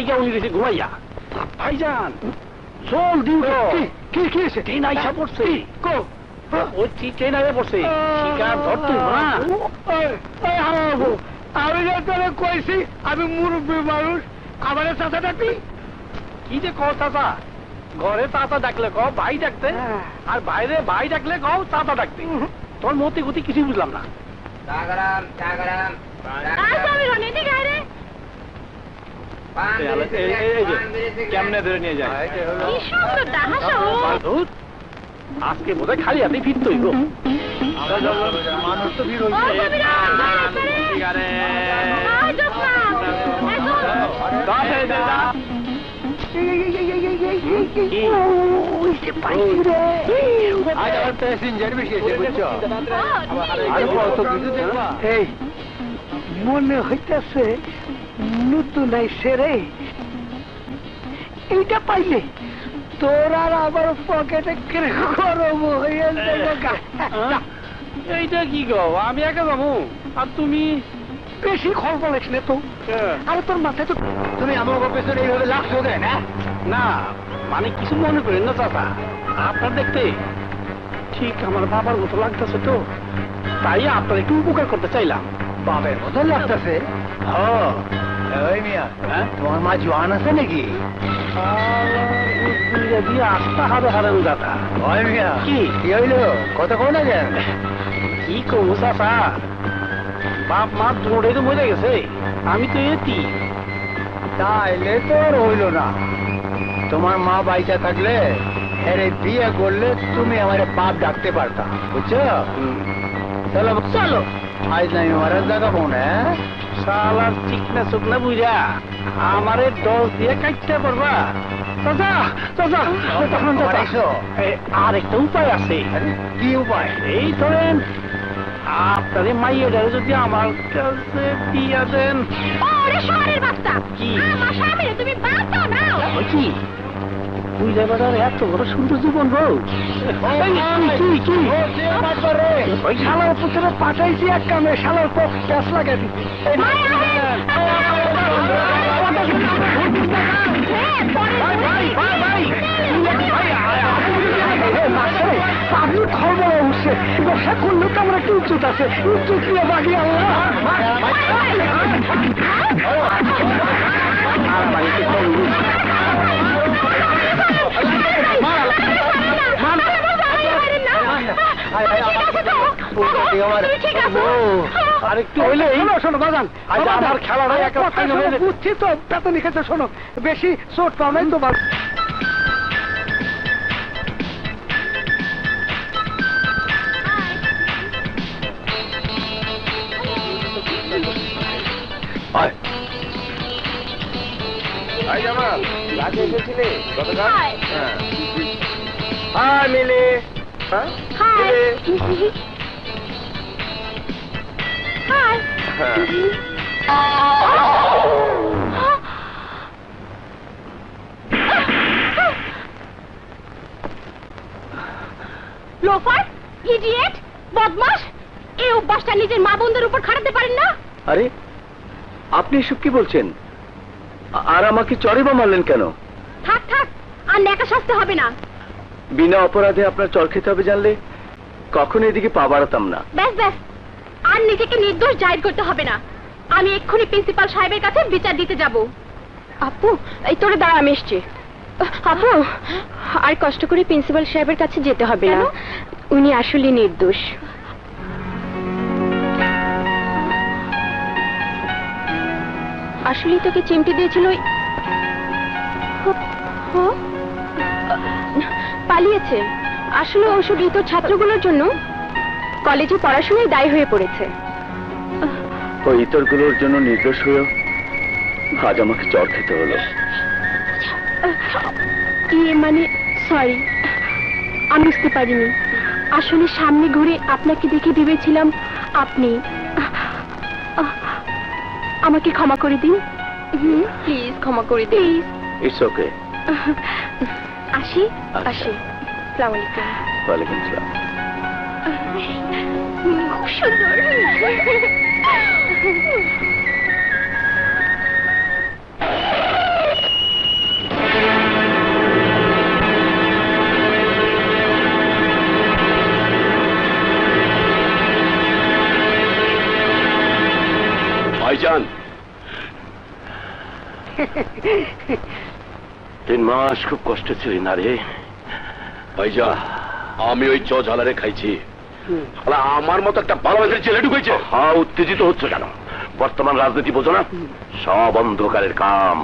জায়গা উনি গেছে ঘুমাইয়া। ভাইজান চল দিন কি কি হয়েছে? ট্রেন আইসা পড়ছে। ওই ট্রেন আইসা পড়ছে, শিকার ধরতে না। আমি তোরে কইছি আমি মুরব্বী মানুষ, আমার চাচা ডাকলি। কি যে কও চাচা? ঘরে চাচা ডাকলে কও ভাই ডাকতে, আর বাইরে ভাই ডাকলে কও চাচা ডাকতে। তোর মতি গতি কিছুই বুঝলাম না। কেমনে ধরে নিয়ে যায়? আজকে বোধহয় খালি হাতে ফিরতে হইব। মানুষ তো ভিড় মনে হইতেছে নতুন আইসে রে। এইটা পাইলে তোর আর আবার পকেটে গরম হয়ে এইটা কি গো? আমি একা যাবো আর তুমি বেশি খবর বলিস না তো। আরে তোর মাথায় তো তুমি আমার পেছনে এইভাবে লাগছো দেয় না। না মানে কিছু মনে করেন না চাচা, আপনার দেখতে ঠিক আমার বাবার মতো লাগতেছে তো, তাই আপনার একটু উপকার করতে চাইলাম। বাবার মতো লাগতেছে? তোমার মা জোয়ান আছে নাকি? আস্থা হারে হারান দাদা। কি হইল কত কোন যান? কি করবো চাচা, বাপ মা দৌড়ে তো মরে গেছে, আমি তো এটি। তাইলে তোর হইল না। তোমার মা বাইচা থাকলে এর বিয়ে করলে তুমি আমার বাপ ডাকতে পারতা, বুঝছো? চলো চলো, আজ নাই মারা জাগাবো না। শালার চিকনা শুকনা বুঝা আমারে 10 দিয়ে কাটতে পারবা? চাচা চাচা আর একটা উপায় আছে। কি উপায়? এই ধরেন আপনারে মাইয়াটারে যদি আমার কাছে দিয়া দেন। কি কি বুঝলে বাজার এত বড় সুন্দর জীবন বউ? ওই শালার পুত্রে পাঠাইছি এক কামে, শালার পথ গ্যাস লাগাই দিচ্ছি। খবর উঠছে, ব্যবসা করলেও তো আমরা একটু উচ্চত আছে, উচ্চত নিয়ে বাকি আরেকটু হইলে শোনো বাজান, আমার খেলাটা বুঝছি তো, বেতন খেতে শোনো, বেশি চোট পাও নাই তো। হাই মিলি। লোফার, ইডিয়েট, বদমাশ, এই অভ্যাসটা নিজের মা বোনদের উপর খাটাতে পারেন না? আরে আপনি এসব কি বলছেন? আর আমাকে চড়ে বা মারলেন কেন? থাক থাক, আর নেকা শাস্তি হবে না। বিনা অপরাধে আপনার চর খেতে হবে জানলে কখনো এদিকে পা বাড়াতাম না। ব্যাস ব্যাস, আর নিজেকে নির্দোষ জাহির করতে হবে না। আমি এক্ষুনি প্রিন্সিপাল সাহেবের কাছে বিচার দিতে যাব। আপু, এই তোরে দাঁড়া, আমি এসছি। আপু, আর কষ্ট করে প্রিন্সিপাল সাহেবের কাছে যেতে হবে না, উনি আসলে নির্দোষ। আসলে তোকে চিমটি দিয়েছিল, পালিয়েছে। আসলে ও শুধু তোর ছাত্রগুলোর জন্য কলেজে পড়াশোনায় দায়ী হয়ে পড়েছে। ওই ইতরগুলোর জন্য নির্দোষ হয়েও আজ আমাকে চর খেতে হলো। মানে সরি, আমি বুঝতে পারিনি। আসলে সামনে ঘুরে আপনাকে দেখে ভেবেছিলাম আপনি। আমাকে ক্ষমা করে দিন প্লিজ, ক্ষমা করে দিন। It's okay. আসি আসি। আসসালামু আলাইকুম। ওয়ালাইকুম আসসালাম। খুব সুন্দর। ভাইজান 3 মাস খুব কষ্ট ছিল না রে ভাইজান। আমি ওই ঝালারে খাইছি, আমার মতো একটা ভালোবাসার ছেলে ঢুকেছে। হ্যাঁ, উত্তেজিত হচ্ছে কেন? বর্তমান রাজনীতি বোঝো না? সব অন্ধকারের কাম।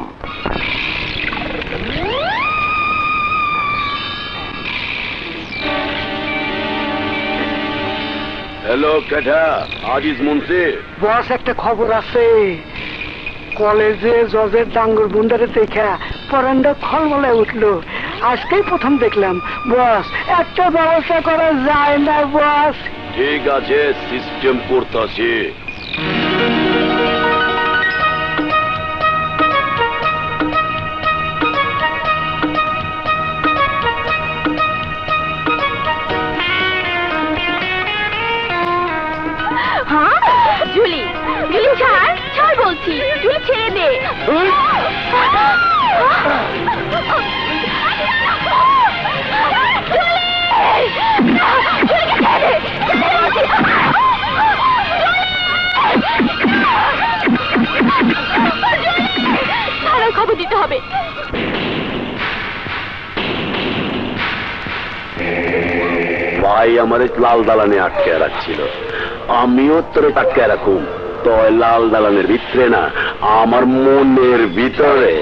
হ্যালো কেঠা, আজিজ মুন্সি। বস, একটা খবর আছে। কলেজে জজের ডাঙ্গর বুন্ডারে দেখা পরান্ডা খলবলে উঠলো। আজকেই প্রথম দেখলাম। বস, একটা ব্যবস্থা করা যায় না বস? ঠিক আছে, সিস্টেম করতেছি। হ্যাঁ জুলি, জুলি ছাড়, ছাড় বলছি, জুলি ছেড়ে দে। থানায় খবর দিতে হবে। ভাই আমার লাল দালানে আটকে রাখছিল, আমিও তোরে আটকে রাখুম। তো লাল দালানের ভিতরে না, আমার মনের ভিতরে।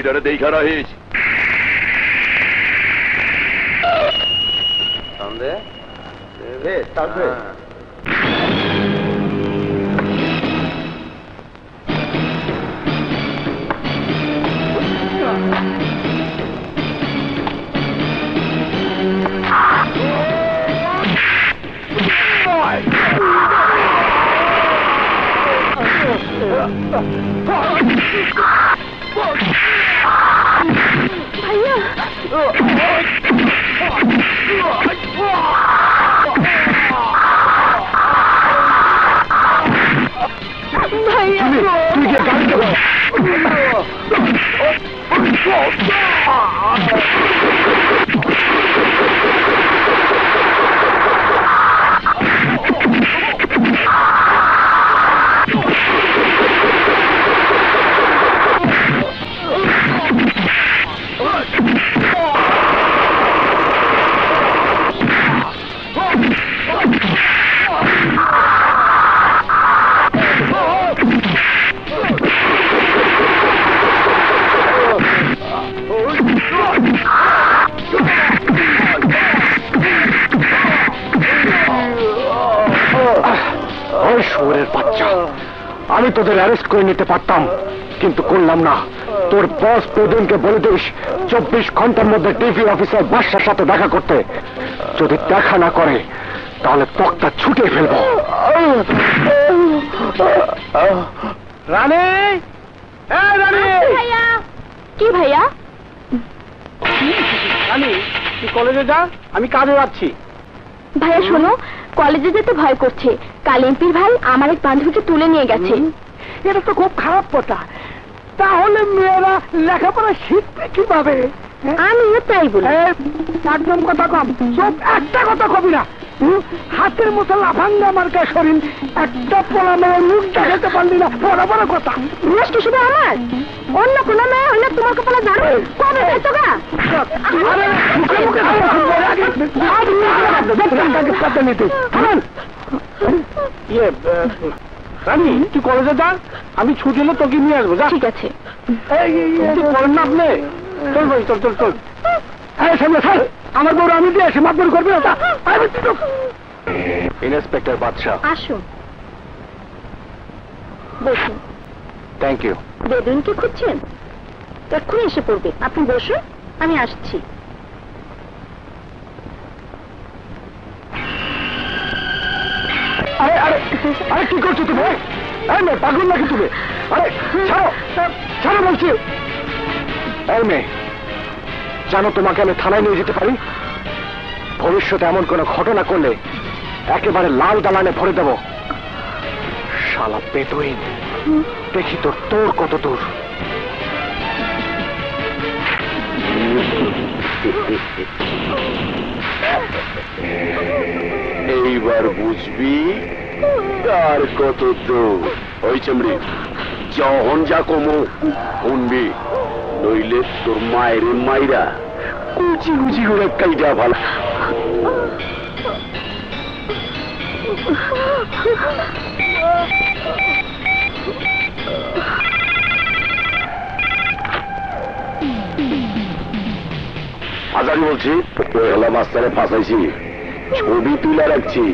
মুরগিটারে দেখা রহিস। ভাইয়া ভাইয়া তুই গিয়ে গাড়ি দেবো। শুয়োরের বাচ্চা, আমি তোদের অ্যারেস্ট করে নিতে পারতাম, কিন্তু করলাম না। তোর বস প্রদিনকে বলে দিস 24 ঘন্টার মধ্যে টিভি অফিসার বাদশার সাথে দেখা করতে। যদি দেখা না করে তাহলে তক্তা ছুটে ফেলবো। রানী, রানী, ভাইয়া কি ভাইয়া? রানী তুই কলেজে যা, আমি কাজে যাচ্ছি। ভাইয়া শোনো, কলেজে যেতে ভয় করছে। কাল এমপির ভাই আমার এক বান্ধবীকে তুলে নিয়ে গেছে। এটা তো খুব খারাপ কথা। তাহলে মেয়েরা লেখাপড়া শিখবে কিভাবে? আমিও তাই বলি। একদম কথা কম, সব একটা কথা কবি না। হাতের মতো লাফাঙ্গা মার্কা শরীর, একটা পোলা মেয়ে মুখ দেখাতে পারলি না, বড় বড় কথা। নষ্ট শুধু আমার, অন্য কোনো মেয়ে হলে তোমার কপালে জানো কবে যেত গা? রানী তুই কলেজে যা, আমি ছুটি হলে তোকে নিয়ে আসবো। যা, ঠিক আছে। করেন না আপনি? চল ভাই, চল চল চল। আমার বড় আমি দিয়ে এসে মাতবর করবি না। ইন্সপেক্টর বাদশা, আসুন, বসুন। Thank you. বেদুনকে খুঁজছেন? এক্ষুনি এসে পড়বে, আপনি বসুন, আমি আসছি। আরে আরে আরে কি করছো তুমি? এই মেয়ে পাগল নাকি তুমি? আরে ছাড়ো, ছাড়ো বলছি। এই মেয়ে, জানো তোমাকে আমি থানায় নিয়ে যেতে পারি। ভবিষ্যতে এমন কোনো ঘটনা করলে একেবারে লাল দালানে ভরে দেব। শালা বেদুইন, দেখি তো তোর কত দূর। এইবার বুঝবি আর কত দূর। ওই চামড়ি, যখন যা কমো শুনবি, নইলে তোর মায়ের মাইরা কুচি কুচি করে কাইটা ভালো। আজারি বলছি, হেলা মাস্টারে ফাঁসাইছি, ছবি তুলে রাখছি,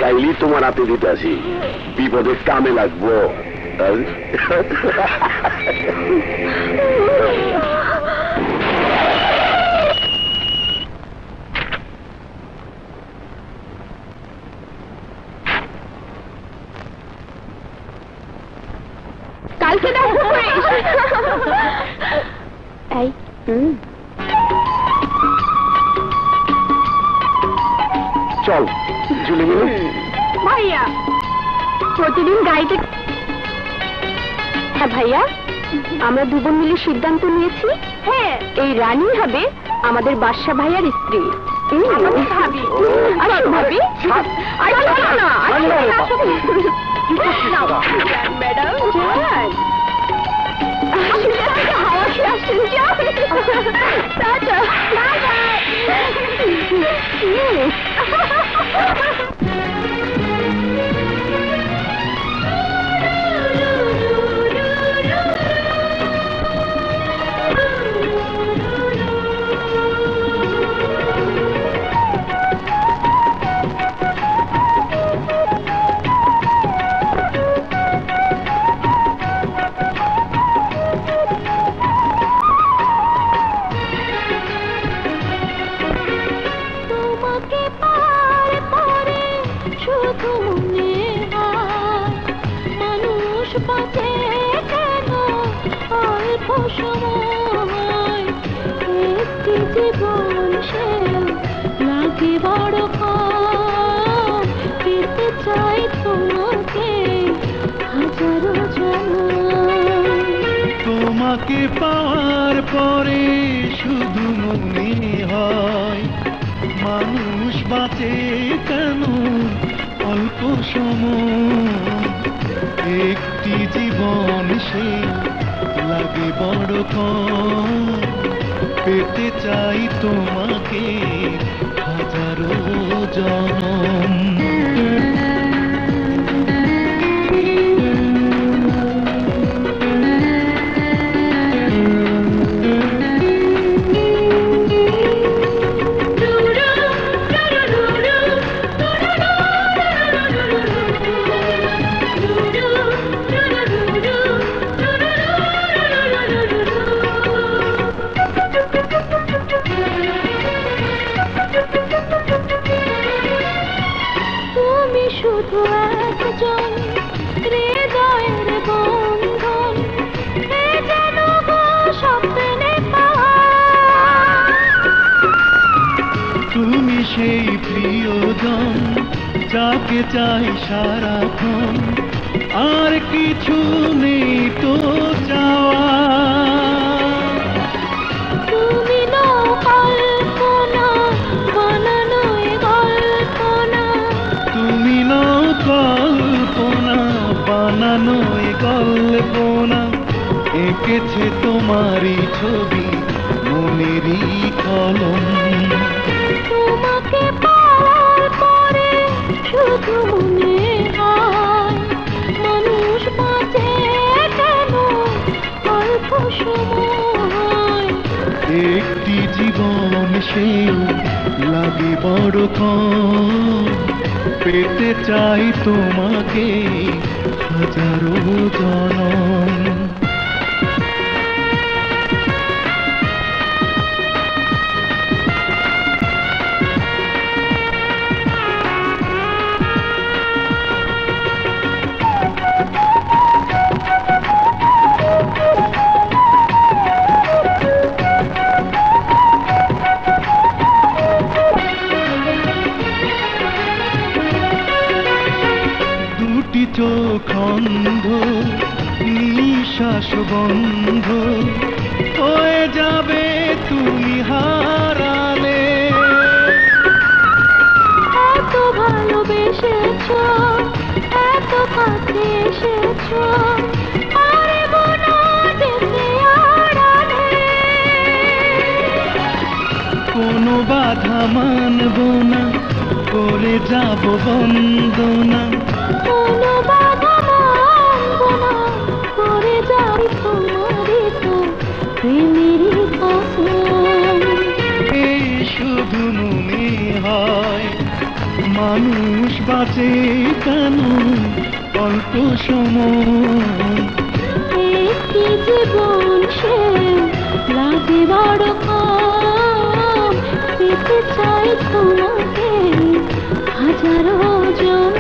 কাইলি তোমার হাতে দিতে আসি, বিপদে কামে লাগবো। কালকে দেখা করিস। এই চল ঝুলে মিলে। ভাইয়া প্রতিদিন গাড়িতে। হ্যাঁ ভাইয়া, আমরা দুজন মিলে সিদ্ধান্ত নিয়েছি, হ্যাঁ এই রানী হবে আমাদের বাদশা ভাইয়ার স্ত্রী। ভাবি আসো ভাবি, আরে চলো না, ম্যাডাম হাওয়া খেয়ে আসছেন। Tata, bye bye. বাঁচে কেন অল্প সময়, একটি জীবন সে লাগে বড় কম, পেতে চাই তোমাকে হাজারো জনম। তোমাকে পাওয়ার পরে শুধু মনে হয় মানুষ বাঁচে কেন অল্প সময়, একটি জীবন সে লাগে বড় কম, পেতে চাই তোমাকে হাজারো জনম। তুমি শুধু একজন হৃদয়ের বন্ধন, এ যেন গো স্বপ্নে পাওয়া। তুমি সেই প্রিয়জন যাকে চাই সারাক্ষণ, আর কিছু নেই তো চাওয়া। তুমি নও কল্পনা বানানো এ কল্পনা, তুমি নও কল্পনা বানানো এ কল্পনা, এঁকেছে তোমারই ছবি মনেরই কলম। তোমাকে পাওয়ার পরে শুধু মনে হয় মানুষ বাঁচে কেন অল্প সময়, একটি জীবন সেও লাগে বড় কম, পেতে চাই তোমাকে হাজারো জনম। দুটি চোখ অন্ধ, নিঃশ্বাস বন্ধ হয়ে যাবে তুমি হারালে। এত ভালোবেসেছ এত কাছে এসেছ, পারব না যেতে আড়ালে। কোনো বাধা মানব না, করে যাব বন্দনা। কোনো বাধা মানব না, করে যাই তোমারই তো প্রেমেরই কসম। এই শুধু মনে হয় মানুষ বাঁচে কেন অল্প সময়, একটি জীবন সে লাগে বড় কম, পেতে চাই তোমাকে হাজারো জন।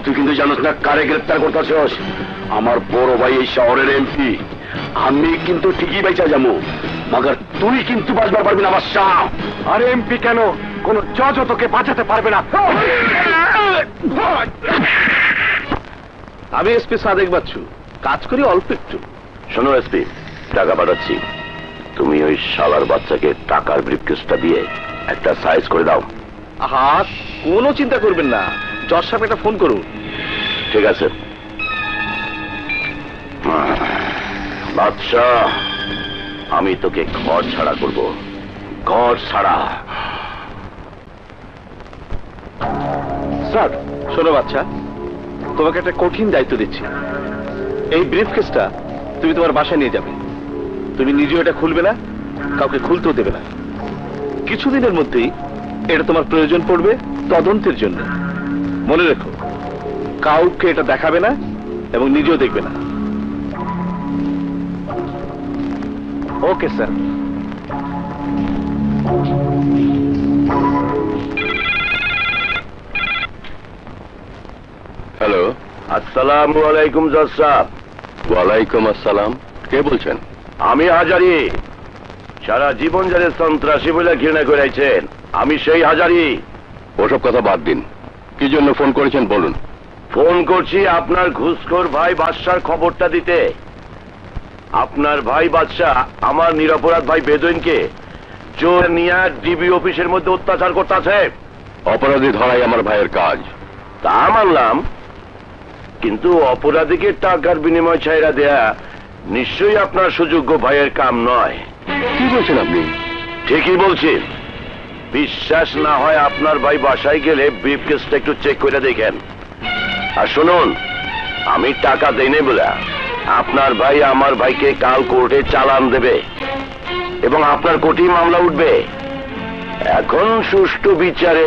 তুই কিন্তু জানিস না কারে গ্রেপ্তার করতেছস? আমার বড় ভাই এই শহরের এমপি। আমি কিন্তু ঠিকই বাইচা যাবো, মাগার তুই কিন্তু বাঁচবার পারবি না বাদশাহ। আরে এমপি কেন, কোন জজ তোকে বাঁচাতে পারবে না। আমি এসপি সাদেক বাচ্চু, কাজ করি অল্প একটু। শোনো এসপি, টাকা পাঠাচ্ছি, তুমি ওই শালার বাচ্চাকে টাকার ব্রিফকেসটা দিয়ে একটা সাইজ করে দাও। হ্যাঁ, কোনো চিন্তা করবেন না, জজ সাহেব একটা ফোন করুন। ঠিক আছে বাদশাহ, আমি তোকে ঘর ছাড়া করব, ঘর ছাড়া। স্যার শোনো বাচ্চা, তোমাকে একটা কঠিন দায়িত্ব দিচ্ছি। এই ব্রিফকেসটা তুমি তোমার বাসায় নিয়ে যাবে। তুমি নিজেও এটা খুলবে না, কাউকে খুলতেও দেবে না। কিছুদিনের মধ্যেই এটা তোমার প্রয়োজন পড়বে তদন্তের জন্য। মনে রেখো, কাউকে এটা দেখাবে না এবং নিজেও দেখবে না। Okay sir. হ্যালো, আসসালামু আলাইকুম জজ সাহেব। ওয়ালাইকুম আসসালাম। কে বলছেন? আমি হাজারি। সারা জীবন যারা সন্ত্রাসী বলে ঘৃণা করেছেন, আমি সেই হাজারি। ওসব কথা বাদ দিন, কি জন্য ফোন করেছেন বলুন। ফোন করছি আপনার ঘুষখোর ভাই বাদশার খবরটা দিতে। আপনার ভাই বাদশাহ আমার নিরপরাধ ভাই বেদুইনকে চোর নিয়ে ডিবি অফিসের মধ্যে অত্যাচার করতেছে। অপরাধী ধরাই আমার ভাইয়ের কাজ। তা মানলাম, কিন্তু অপরাধীকে টাকার বিনিময় ছাইরা দেয়া নিশ্চয়ই আপনার সুযোগ্য ভাইয়ের কাম নয়। কি বলছেন আপনি? ঠিকই বলছি। বিশ্বাস না হয় আপনার ভাই বাসায় গেলে ব্রিফকেসটা একটু চেক করে দেখেন। আর শুনুন, আমি টাকা দেই নাই বলে আপনার ভাই আমার ভাইকে কাল কোর্টে চালান দেবে এবং আপনার কোর্টেই মামলা উঠবে। এখন সুষ্ঠু বিচারে।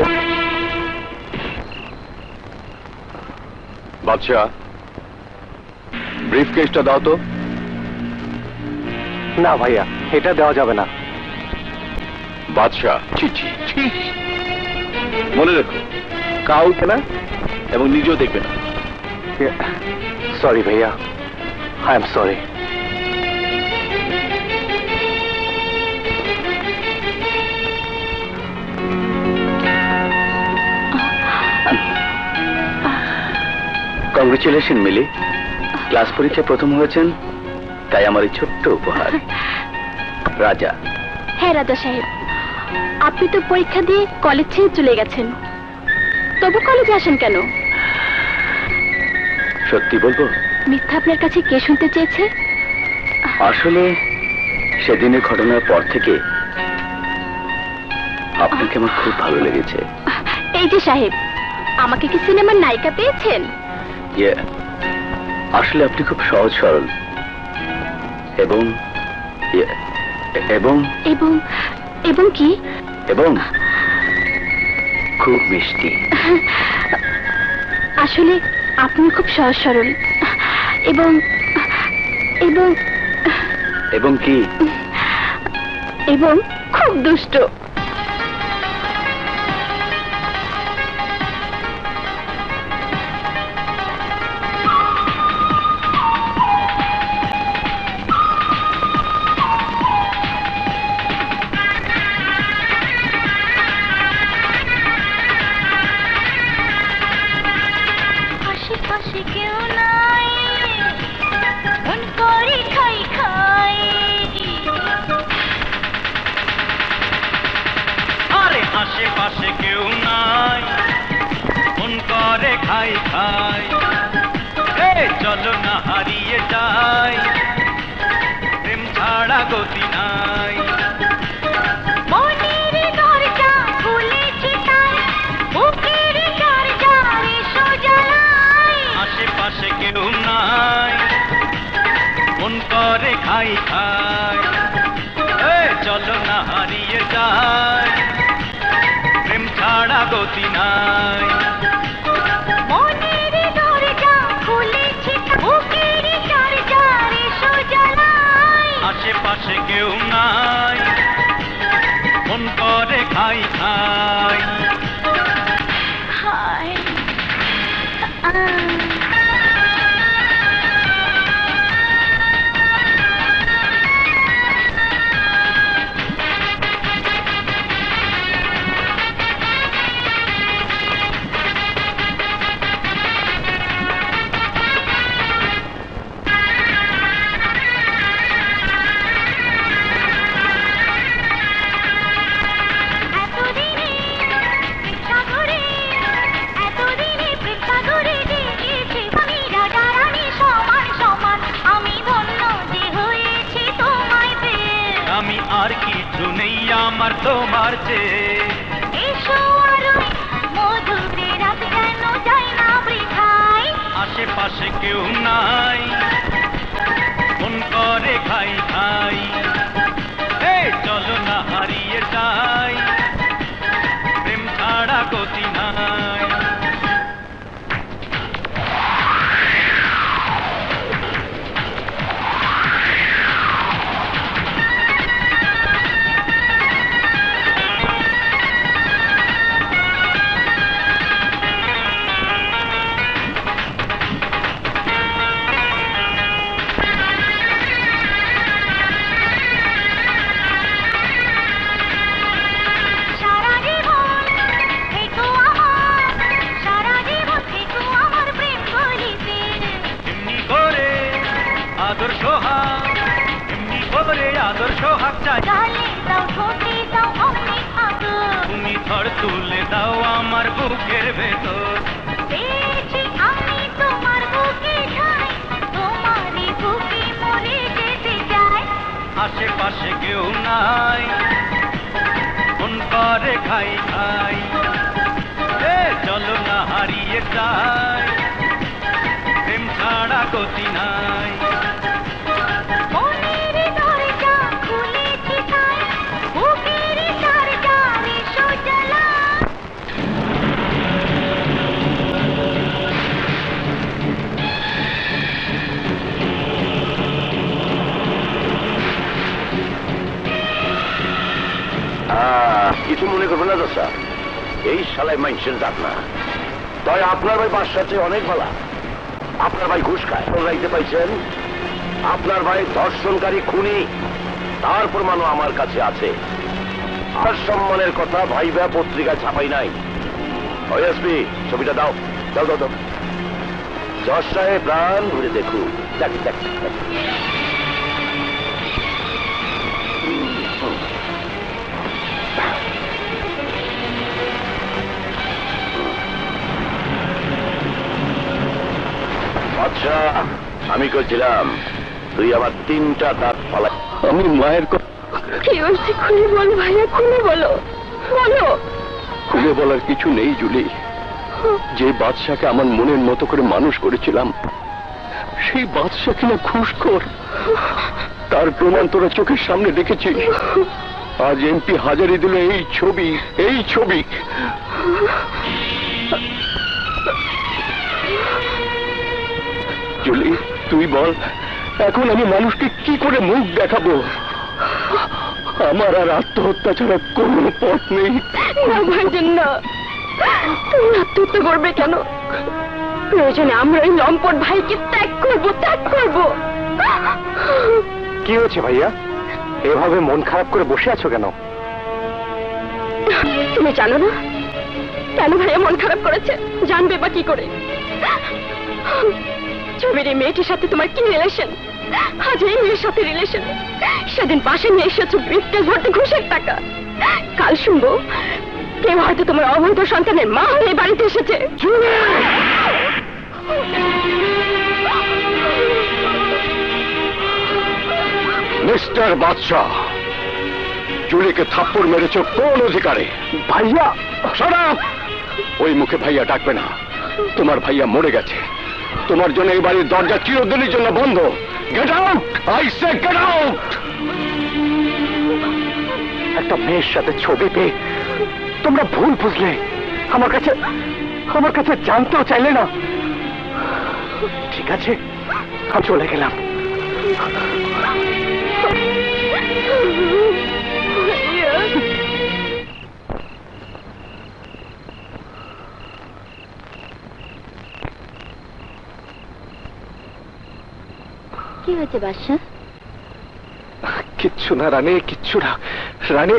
বাদশা, ব্রিফকেসটা দাও তো। না ভাইয়া, এটা দেওয়া যাবে না। বাদশা, মনে রেখো, কাউকে না এবং নিজেও দেখবে না। সরি ভাইয়া, I am sorry. Congratulation Mili, class পরীক্ষায় প্রথম হয়েছেন, তাই আমার এই ছোট্ট উপহার। রাজা। হ্যাঁ রাজা সাহেব, আপনি তো পরীক্ষা দিয়ে কলেজ ছেড়ে চলে গেছেন, তবু কলেজে আসেন কেন? সত্যি বলবো, মিথ্যা আপনার কাছে কে শুনতে চেয়েছে? আসলে সেদিনের ঘটনার পর থেকে আপনাকে আমার খুব ভালো লেগেছে। এই যে সাহেব, আমাকে কি সিনেমার নায়িকা পেয়েছেন? আসলে আপনি খুব সহজ সরল এবং এবং এবং এবং কি? এবং খুব মিষ্টি। আসলে আপনি খুব সহজ সরল এবং এবং এবং কি? এবং খুব দুষ্ট। আশেপাশে কেউ নাই, মন করে খাই খাই। চলো না হারিয়ে যাই, প্রেম ছাড়া গতি নাই। আশেপাশে কেউ নাই, মন করে খাই খাই। চলো না হারিয়ে যাই, প্রেম ছাড়া গতি নাই। আশেপাশে কেউ নাই, মন করে খাই খাই। ঝড় তুলে দাও আমার বুকের ভেতর। পেয়েছি আমি তোমার বুকে ঠাঁই, তোমারই বুকে মরে যেতে চাই। আশেপাশে কেউ নাই, মন করে খাই খাই। চলো না হারিয়ে যাই, প্রেম ছাড়া গতি নাই। মনের দরজা খুলেছি তাই, বুকের দরজা এসো জ্বালা। কিছু মনে করবে না দোষা, এই শালায় মানুষের জাত না। তাই আপনার ভাই বাসার চেয়ে অনেক ভালো। আপনার ভাই ঘুষ খায়, রাইতে পাইছেন? আপনার ভাই ধর্ষণকারী খুনি, তার প্রমাণও আমার কাছে আছে। আর সম্মানের কথা ভাইবা পত্রিকায় ছাপাই নাই। ওএসপি ছবিটা দাও, দাও দাও দাও। জজ সাহেব প্রাণ ভরে দেখুন। দেখ দেখ দেখ। আচ্ছা, আমি কইছিলাম তুই আমার 3টা দাঁত ফালা। আমি মায়ের কি হয়েছে খুলে বল ভাইয়া, খুলে বলো, বলো। খুলে বলার কিছু নেই জুলি। যে বাদশাকে আমার মনের মতো করে মানুষ করেছিলাম, সেই বাদশা কিনা ঘুষখোর। তার প্রমাণ তোরা চোখের সামনে দেখেছিস। আজ এমপি হাজারি দিল এই ছবি, এই ছবি। জুলি তুই বল, এখন আমি মানুষকে কি করে মুখ দেখাবো? আমার আর আত্মহত্যা ছাড়া কোনো পথ নেই। না ভাইজান না, তুমি আত্মহত্যা করবে কেন? প্রয়োজনে আমরা এই লম্পট ভাইকে ত্যাগ করবো, ত্যাগ করবো। কি হয়েছে ভাইয়া, এভাবে মন খারাপ করে বসে আছো কেন? তুমি জানো না কেন ভাইয়া মন খারাপ করেছে? জানবে বা কি করে? ছবির এই মেয়েটির সাথে তোমার কি রিলেশন? আজ এই মেয়ের সাথে রিলেশন। সেদিন পাশে নিয়ে এসেছো ব্রিফকেস ভর্তি ঘুষের টাকা। কাল শুনবো কেউ হয়তো তোমার অবৈধ সন্তানের মা হয়ে এই বাড়িতে এসেছে। মিস্টার বাদশাহ, জুলিকে থাপ্পড় মেরেছ কোন অধিকারে? ভাইয়া শোনাও, ওই মুখে ভাইয়া ডাকবে না। তোমার ভাইয়া মরে গেছে। তোমার জন্য এই বাড়ির দরজা চিরদিনের জন্য বন্ধ। Get out, I say get out. একটা মেয়ের সাথে ছবি পেয়ে তোমরা ভুল বুঝলে, আমার কাছে জানতেও চাইলে না। ঠিক আছে, আমি চলে গেলাম। কি হয়েছে বাদশা? কিচ্ছু না রানী, কিচ্ছু না রানী।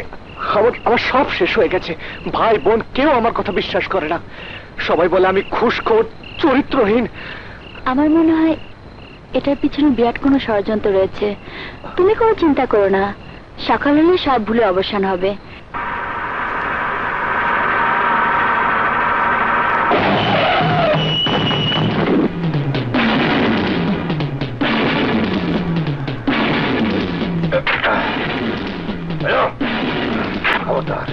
আমার সব শেষ হয়ে গেছে। ভাই বোন কেউ আমার কথা বিশ্বাস করে না। সবাই বলে আমি ঘুষখোর, চরিত্রহীন। আমার মনে হয় এটার পিছনে বিরাট কোনো ষড়যন্ত্র রয়েছে। তুমি কোনো চিন্তা করো না, সকাল হলে সব ভুলে অবসান হবে। খবরদার।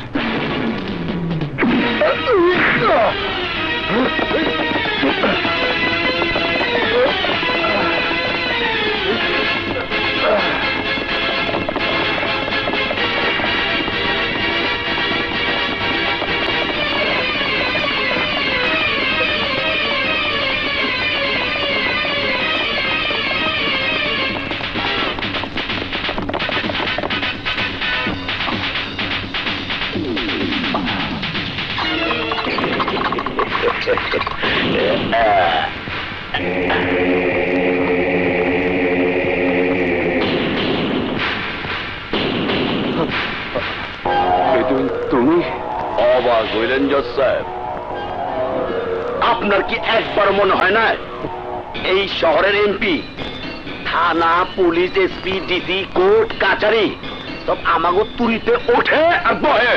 তুমি অবাক হইলেন জজ সাহেব? আপনার কি একবার মনে হয় না এই শহরের এমপি, থানা, পুলিশ, এসপি, ডিসি, কোর্ট কাচারি সব আমাগো তুলিতে ওঠে আর বহে?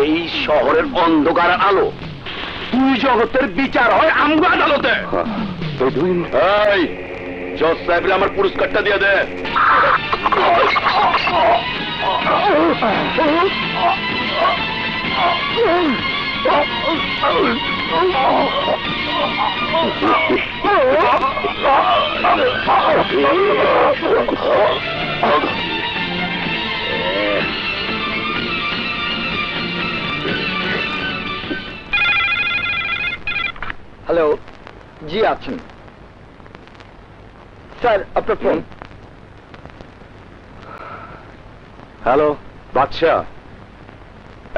এই শহরের অন্ধকার আলো দুই জগতের বিচার হয় আমগো আদালতে। এই জজ সাহেব আমার পুরস্কারটা দিয়ে দে। হ্যালো, জি আছেন স্যার, আপনার ফোন। হ্যালো বাদশা,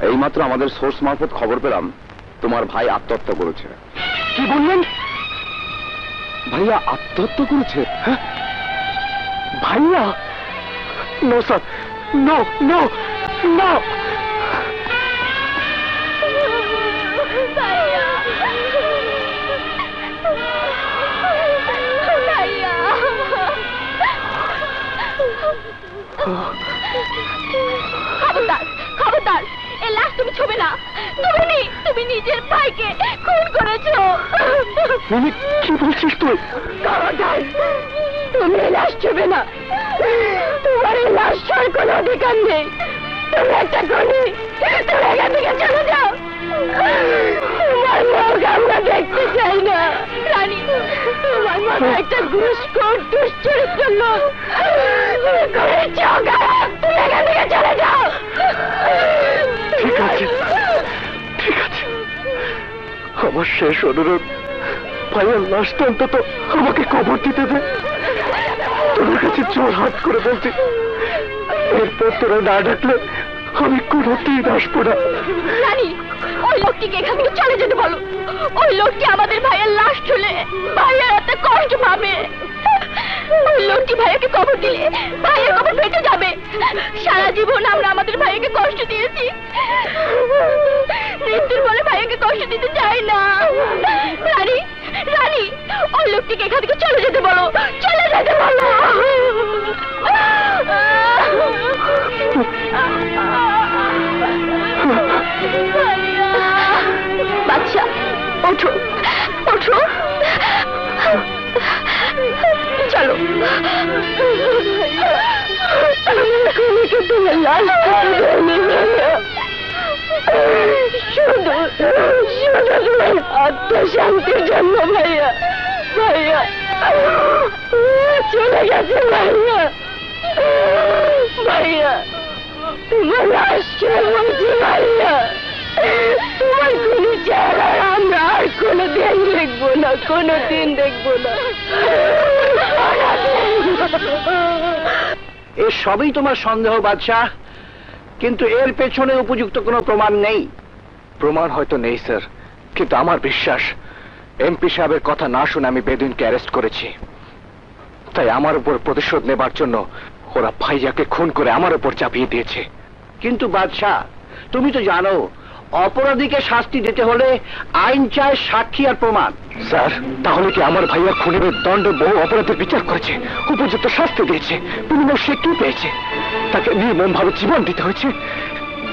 এইমাত্র আমাদের সোর্স মারফত খবর পেলাম তোমার ভাই আত্মহত্যা করেছে। কি বললেন? ভাইয়া আত্মহত্যা করেছে? হ্যাঁ ভাইয়া? No sir, no no no. খবরদার, খবরদার, এ লাশ তুমি ছুবে না। তুমি নিজের ভাইকে খুন করেছো। কি বলছিস তুই? খবরদার, তুমি এই লাশ ছুবে না। তোমার এই লাশ ছাড়ার কোনো অধিকার নেই। তুমি একটা খুনি। তুমি এখান থেকে চলে যাও। তোমার মুখ আমরা দেখতে চাই না। রানী, তোমার মতো একটা ঘুষখোর দুশ্চরিত্র লোক তুমি করেছো খারাপ। তুমি এখান থেকে চলে যাও। ঠিক আছে, ঠিক আছে, আমার শেষ অনুরোধ, ভাইয়ের লাশটা অন্তত আমাকে কবর দিতে দে। তোর কাছে জোর হাত করে বলছি, এরপর তোরা না ডাকলে আমি কোনোদিন আসবো না। রানী, ওই লোকটিকে এখান থেকে চলে যেতে বলো। ওই লোকটি আমাদের ভাইয়ের লাশ ছুলে ভাইয়ের হাতে কষ্ট পাবে। ওই লোকটি ভাইয়াকে কবর দিলে ভাইয়ের কবর ফেটে যাবে। সারা জীবন আমরা আমাদের ভাইকে কষ্ট দিয়েছি। মৃত্যুর পরে ভাইকে কষ্ট দিতে চাই না। রানী, রানী, ওই লোকটিকে এখান থেকে চলে যেতে বলো। চলে যেতে বলো। বাচ্চা, ওঠো, ওঠো, চলো। তোমার লাশ শুধু শুধু তোমার আত্মশান্তির জন্য ভাইয়া। ভাইয়া চলে গেছে ভাইয়া। ভাইয়া তোমার লাশ বলছি ভাইয়া। তোমার কোন চেহারা আমরা আর কোনোদিন দেখবো না, কোনোদিন দেখবো না। এ সবই তোমার সন্দেহ বাদশাহ, কিন্তু এর পেছনে উপযুক্ত কোনো প্রমাণ নেই। প্রমাণ হয়তো নেই স্যার, কিন্তু আমার বিশ্বাস এমপি সাহেবের কথা না শুনে আমি বেদুইনকে অ্যারেস্ট করেছি। তাই আমার উপর প্রতিশোধ নেবার জন্য ওরা ভাইয়াকে খুন করে আমার উপর চাপিয়ে দিয়েছে। কিন্তু বাদশাহ, তুমি তো জানো অপরাধীকে শাস্তি দিতে হলে আইন চায় সাক্ষী আর প্রমাণ। স্যার, তাহলে কি আমার ভাইয়া খুনের দণ্ড বহু অপরাধের বিচার করেছে, উপযুক্ত শাস্তি দিয়েছে, বিনিময় সে কি পেয়েছে? তাকে নির্মম ভাবে জীবন দিতে হয়েছে।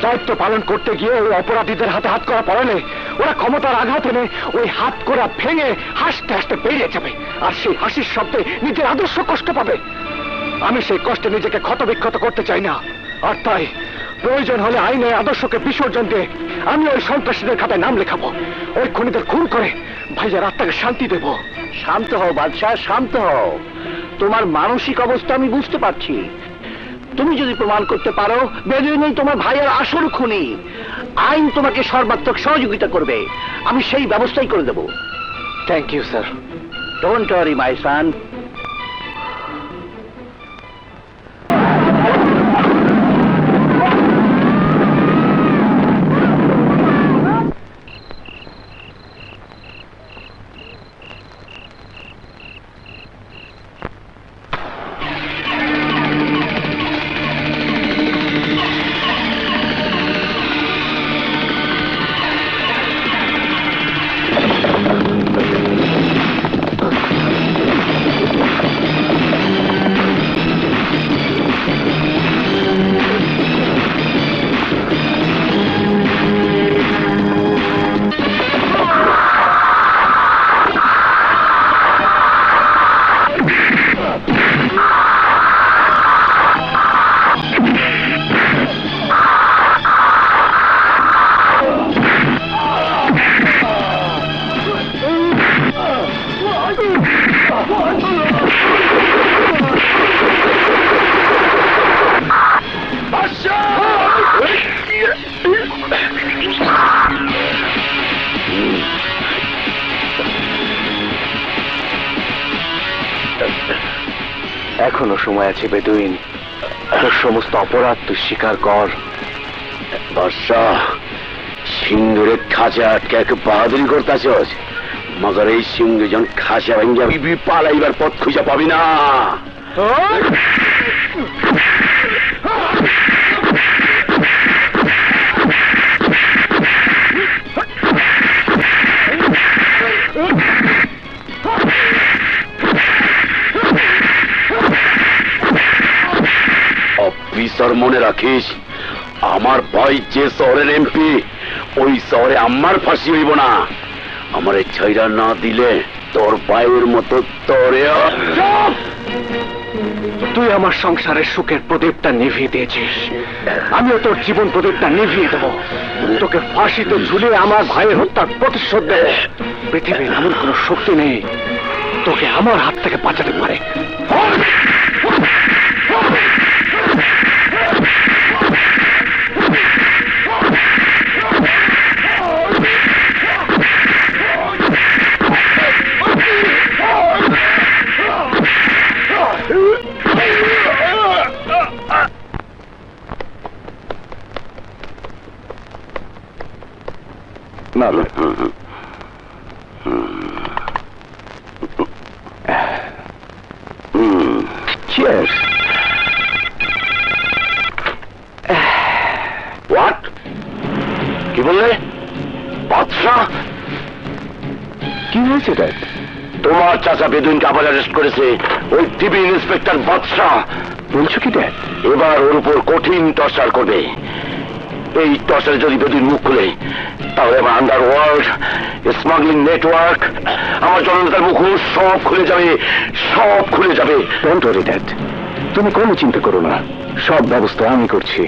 দায়িত্ব পালন করতে গিয়ে ওই অপরাধীদের হাতে হাত করা পড়ালে ওরা ক্ষমতার আঘাত এনে ওই হাত করা ভেঙে হাসতে হাসতে বেরিয়ে যাবে, আর সেই হাসির শব্দে নিজের আদর্শ কষ্ট পাবে। আমি সেই কষ্টে নিজেকে ক্ষতবিক্ষত করতে চাই না, আর তাই প্রয়োজন হলে আইনের আদর্শকে বিসর্জন দিয়ে আমি ওই সন্ত্রাসীদের খাতায় নাম লেখাবো। ওই খুনিদের খুন করে ভাইয়ার আত্মাকে শান্তি দেব। শান্ত হও বাদশাহ, শান্ত হও। তোমার মানসিক অবস্থা আমি বুঝতে পারছি। তুমি যদি প্রমাণ করতে পারো বেদুইনই তোমার ভাইয়ের আসল খুনি, আইন তোমাকে সর্বাত্মক সহযোগিতা করবে। আমি সেই ব্যবস্থাই করে দেব। Thank you sir. Don't worry my son. এখনো সময় আছে বেদুইন, তোর সমস্ত অপরাধ তুই স্বীকার কর। বাদশাহ, সিংহের খাঁচা আটকে এক বাহাদুরি করতেছস, মগর এই সিংহ যখন খাঁচা ভেঙে বিবি পালাইবার পথ খুঁজে পাবি না। অফিসার, মনে রাখিস, আমার ভাই যে শহরের এমপি, ওই শহরে আমার ফাঁসি হইব না। আমার এই ছাইরা না দিলে তোর ভাইয়ের মতো তোরে। তুই আমার সংসারের সুখের প্রদীপটা নিভিয়ে দিয়েছিস, আমিও তোর জীবন প্রদীপটা নিভিয়ে দেবো। তোকে ফাঁসিতে ঝুলিয়ে আমার ভাইয়ের হত্যার প্রতিশোধ দেব। পৃথিবীর এমন কোন শক্তি নেই তোকে আমার হাত থেকে বাঁচাতে পারে। Cheers. What? কি বললে? বাদশাহ, কি হয়েছে ড্যাড? তোমার চাচা বেদুইনকে আবার অ্যারেস্ট করেছে, ওই টিভি ইন্সপেক্টর বাদশাহ। বলছো কি ড্যাড? এবার ওর উপর কঠিন টর্চার করবে। এই টর্চারে যদি বেদুইন মুখ খুলে, তাহলে আমার আন্ডারওয়ার্ল্ড, স্মাগলিং নেটওয়ার্ক, আমার জনতার মুখোশ সব খুলে যাবে, সব খুলে যাবে। ডোন্ট ওয়ারি ড্যাড, তুমি কোনো চিন্তা করো না, সব ব্যবস্থা আমি করছি।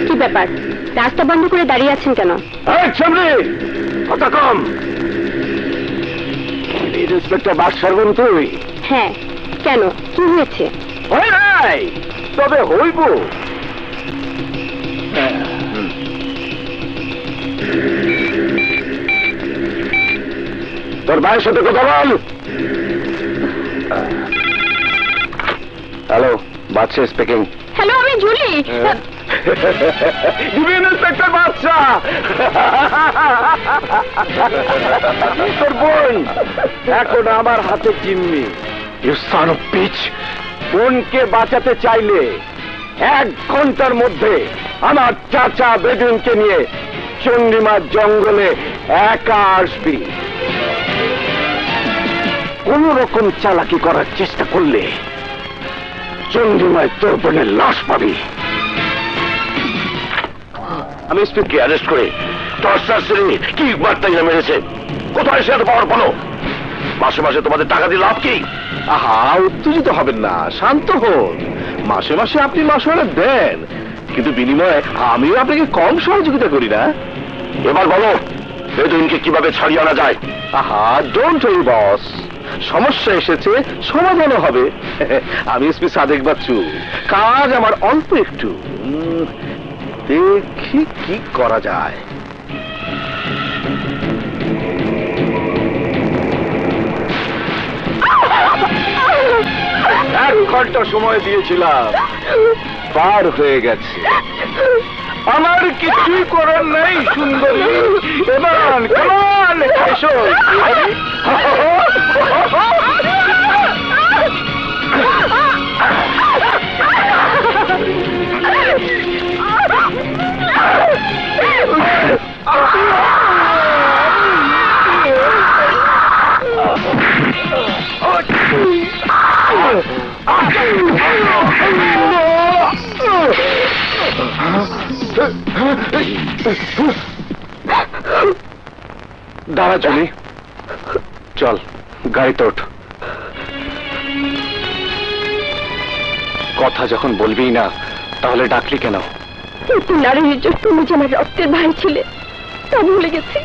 কি ব্যাপার, রাস্তা বন্ধ করে দাঁড়িয়ে আছেন কেন? কথা কম। ইন্সপেক্টর বাদশার বোন তুই? হ্যাঁ, কেন, কি হয়েছে? হয় নাই, তবে হইব। তোর ভাইয়ের সাথে কথা বল। হ্যালো, বাদশা স্পিকিং। হ্যালো, আমি জুলি। ইন্সপেক্টর বাদশা, তোর বোন এখন আমার হাতে জিম্মি। ইউ সন অফ পিচ, বোনকে বাঁচাতে চাইলে 1 ঘন্টার মধ্যে আমার চাচা বেদুইনকে নিয়ে চন্ডিমার জঙ্গলে একা আসবি। কোন রকম চালাকি করার চেষ্টা করলে চন্ডিমায় তোর বোনের লাশ পাবি। আমি স্পিডকে অ্যারেস্ট করে টর্চার শ্রেণী কি বার্তা মেরেছে, কোথায় সে পাওয়ার বলো? মাসে মাসে তোমাদের টাকা দিয়ে লাভ কি? আহা, উত্তেজিত হবেন না, শান্ত হন। মাসে মাসে আপনি মাসওয়ারা দেন, কিন্তু বিনিময়ে আমিও আপনাকে কম সহযোগিতা করি না। এবার বলো, বেদুইনকে কিভাবে ছাড়িয়ে আনা যায়? আহা, ডোন্ট ওয়ারি বস, সমস্যা এসেছে, সমাধানও হবে। আমি এসপি সাদেক বাচ্চু, কাজ আমার অল্প একটু। দেখি কি করা যায়। 1 ঘন্টা সময় দিয়েছিলাম, পার হয়ে গেছে। আমার কিছুই করার নাই সুন্দরী। এবার কেমন এসো। দাঁড়া জনি, চল গাড়িতে ওঠ। কথা যখন বলবি না তাহলে ডাকলি কেন? নারায়ণের জন্য তুমি যে আমার রক্তের ভাই ছিলে তা ভুলে গেছি।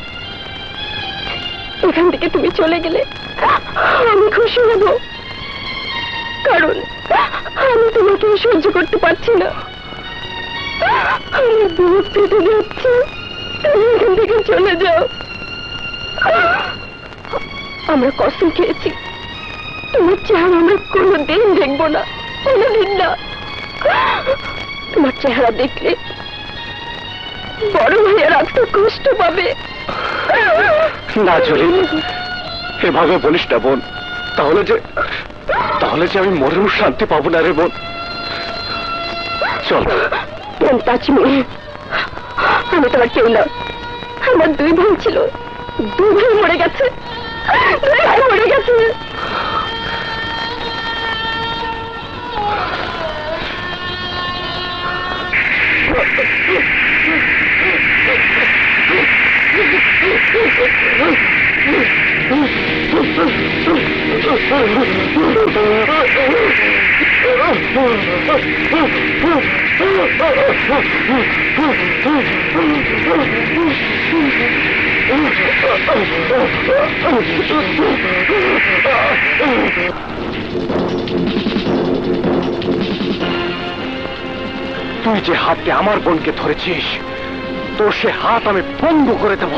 এখান থেকে তুমি চলে গেলে আমি খুশি হব, কারণ আমি তোমাকে সহ্য করতে পারছি না। আমি বুক ফেটে যাচ্ছে, তুমি এখান থেকে চলে যাও। আমরা কসম খেয়েছি তোমার চেহারা আমরা কোনোদিন দেখবো না, কোনোদিন না। তোমার চেহারা দেখলে বড় ভাইয়ের আত্ম কষ্ট পাবে। না জলি, এভাবে বলিস না বোন, তাহলে যে আমি মরেও শান্তি পাবো না রে বোন। চল। আমি তোমার কেউ না, আমার 2 ভাই ছিল, 2 ভাই মরে গেছে, 2 ভাই মরে গেছে। তুই যে হাতে আমার বোনকে ধরেছিস, তোর সে হাত আমি বন্ধ করে দেব।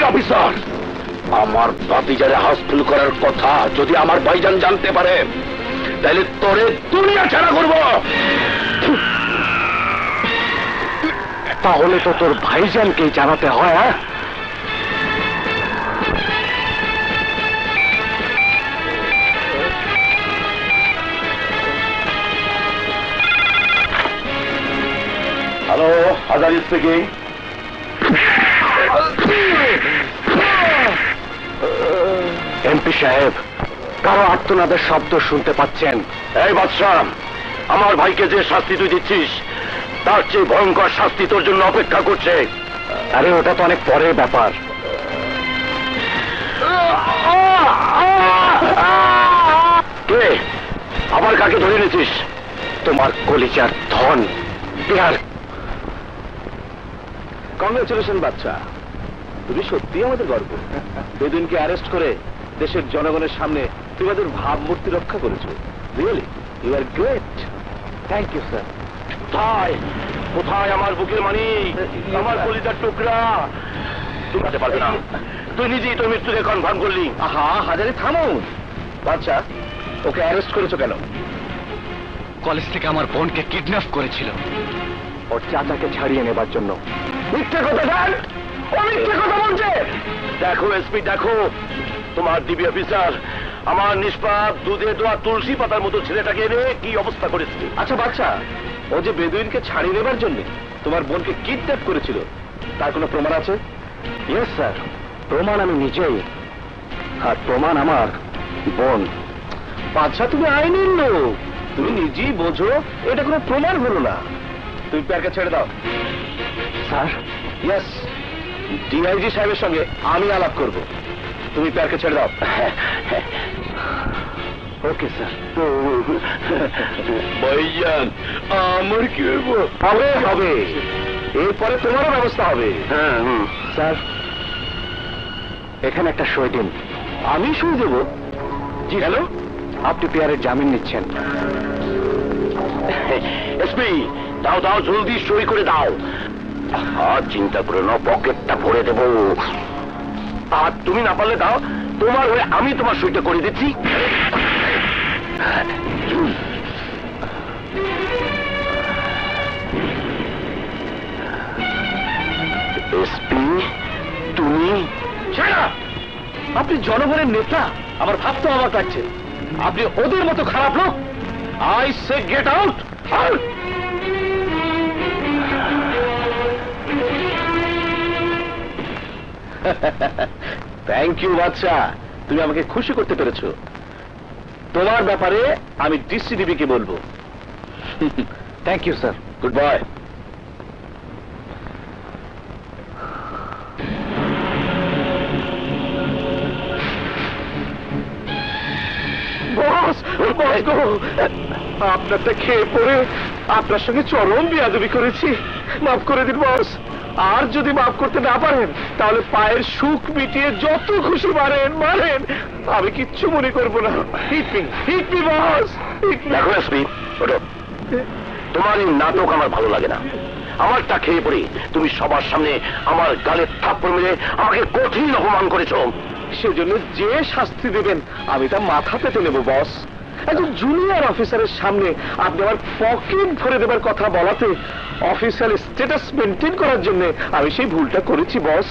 অফিসার, আমার ভাতিজারে হাসপাতাল করার কথা যদি আমার ভাইজান জানতে পারে তাহলে তোরে দুনিয়া ছাড়া করব। তাহলে তো তোর ভাইজানকে জানাতে হয়। হ্যালো, হাজারি স্পিকিং। এমপি সাহেব, কারো আর্তনাদের শব্দ শুনতে পাচ্ছেন? এই বাদশাহ, আমার ভাইকে যে শাস্তি তুই দিচ্ছিস তার চেয়ে ভয়ঙ্কর শাস্তি তোর জন্য অপেক্ষা করছে। আরে ওটা তো অনেক পরের ব্যাপার। কে? আবার কাকে ধরে নিয়েছিস? তোমার কলিজার ধন বিহার। কংগ্রেচুলেশন বাচ্চা, তুমি সত্যি আমাদের গর্ব। বেদুইনকে অ্যারেস্ট করে দেশের জনগণের সামনে তুমি ওদের ভাবমূর্তি রক্ষা করেছো। Really you are great. Thank you sir. কোথায় কোথায় আমার বুকের মানিক, আমার কলিজার টুকরা? তুমি যেতে পারবে না, তুই নিজেই তোর মৃত্যুকে কনফার্ম করলি। আহা হাজারে থামুন। বাচ্চা, ওকে অ্যারেস্ট করেছো কেন? কলেজ থেকে আমার বোনকে কিডন্যাপ করেছিল ওর চাচাকে ছাড়িয়ে নেবার জন্য। মিথ্যে কথা জান, ও মিথ্যে কথা বলছে। দেখো এসপি, দেখো তোমার ডিবি অফিসার আমার নিষ্পাপ দুধে দোয়া তুলসী পাতার মতো ছেলেটাকে এনে কি অবস্থা করেছে। আচ্ছা বাচ্চা, ও যে বেদুইনকে ছাড়িয়ে নেবার জন্য তোমার বোনকে কিডন্যাপ করেছিল তার কোনো প্রমাণ আছে? ইয়েস স্যার, প্রমাণ আমি নিজেই, আর প্রমাণ আমার বোন। বাচ্চা, তুমি আইনের লোক, তুমি নিজেই বোঝো এটা কোনো প্রমাণ হলো না। তুমি প্যারকে ছেড়ে দাও। স্যার? ইয়েস, ডিআইজি সাহেবের সঙ্গে আমি আলাপ করব। তুমি প্যারকে ছেড়ে দাও। Okay sir. ভাইজান, আমার কি হইব? হবে হবে, এরপরে তোমারও ব্যবস্থা হবে। হ্যাঁ স্যার, এখানে একটা সই দিন। আমি সই দেব? জি। হ্যালো, আপনি পেয়ারের জামিন নিচ্ছেন। এসপি, দাও দাও, জলদি সই করে দাও। আর চিন্তা করে না, পকেটটা ভরে দেব। আর তুমি না পারলে দাও, তোমার হয়ে আমি তোমার সইটা করে দিচ্ছি। এসপি, তুমি আপনি জনগণের নেতা, আমার ভাবতে অবাক লাগছে। আপনি ওদের মতো খারাপ লোক। I say get out, out. Thank you বাচ্চা, তুমি আমাকে খুশি করতে পেরেছো। তোমার ব্যাপারে আমি ডিসিডিবি কে বলবো। Thank you sir, goodbye. Boss, boss গো, আপনারটা খেয়ে পড়ে আপনার সঙ্গে চরম বিয়াদবি করেছি, মাফ করে দিন বস। আর যদি মাফ করতে না পারেন তাহলে পায়ের সুখ মিটিয়ে যত খুশি মারেন মারেন, আমি কিচ্ছু মনে করবো না। হিট মি বস। দেখো স্মিথ, ওঠো। তোমার এই নাটক আমার ভালো লাগে না। আমারটা খেয়ে পড়ে তুমি সবার সামনে আমার গালে থাপ্পড় মেরে আমাকে কঠিন অপমান করেছো। সেজন্য যে শাস্তি দেবেন আমি তা মাথা পেতে নেব বস। একজন জুনিয়র অফিসারের সামনে আপনি আমার পকেট ভরে দেবার কথা বলাতে অফিসিয়াল স্ট্যাটাস মেনটেন করার জন্য আমি সেই ভুলটা করেছি বস।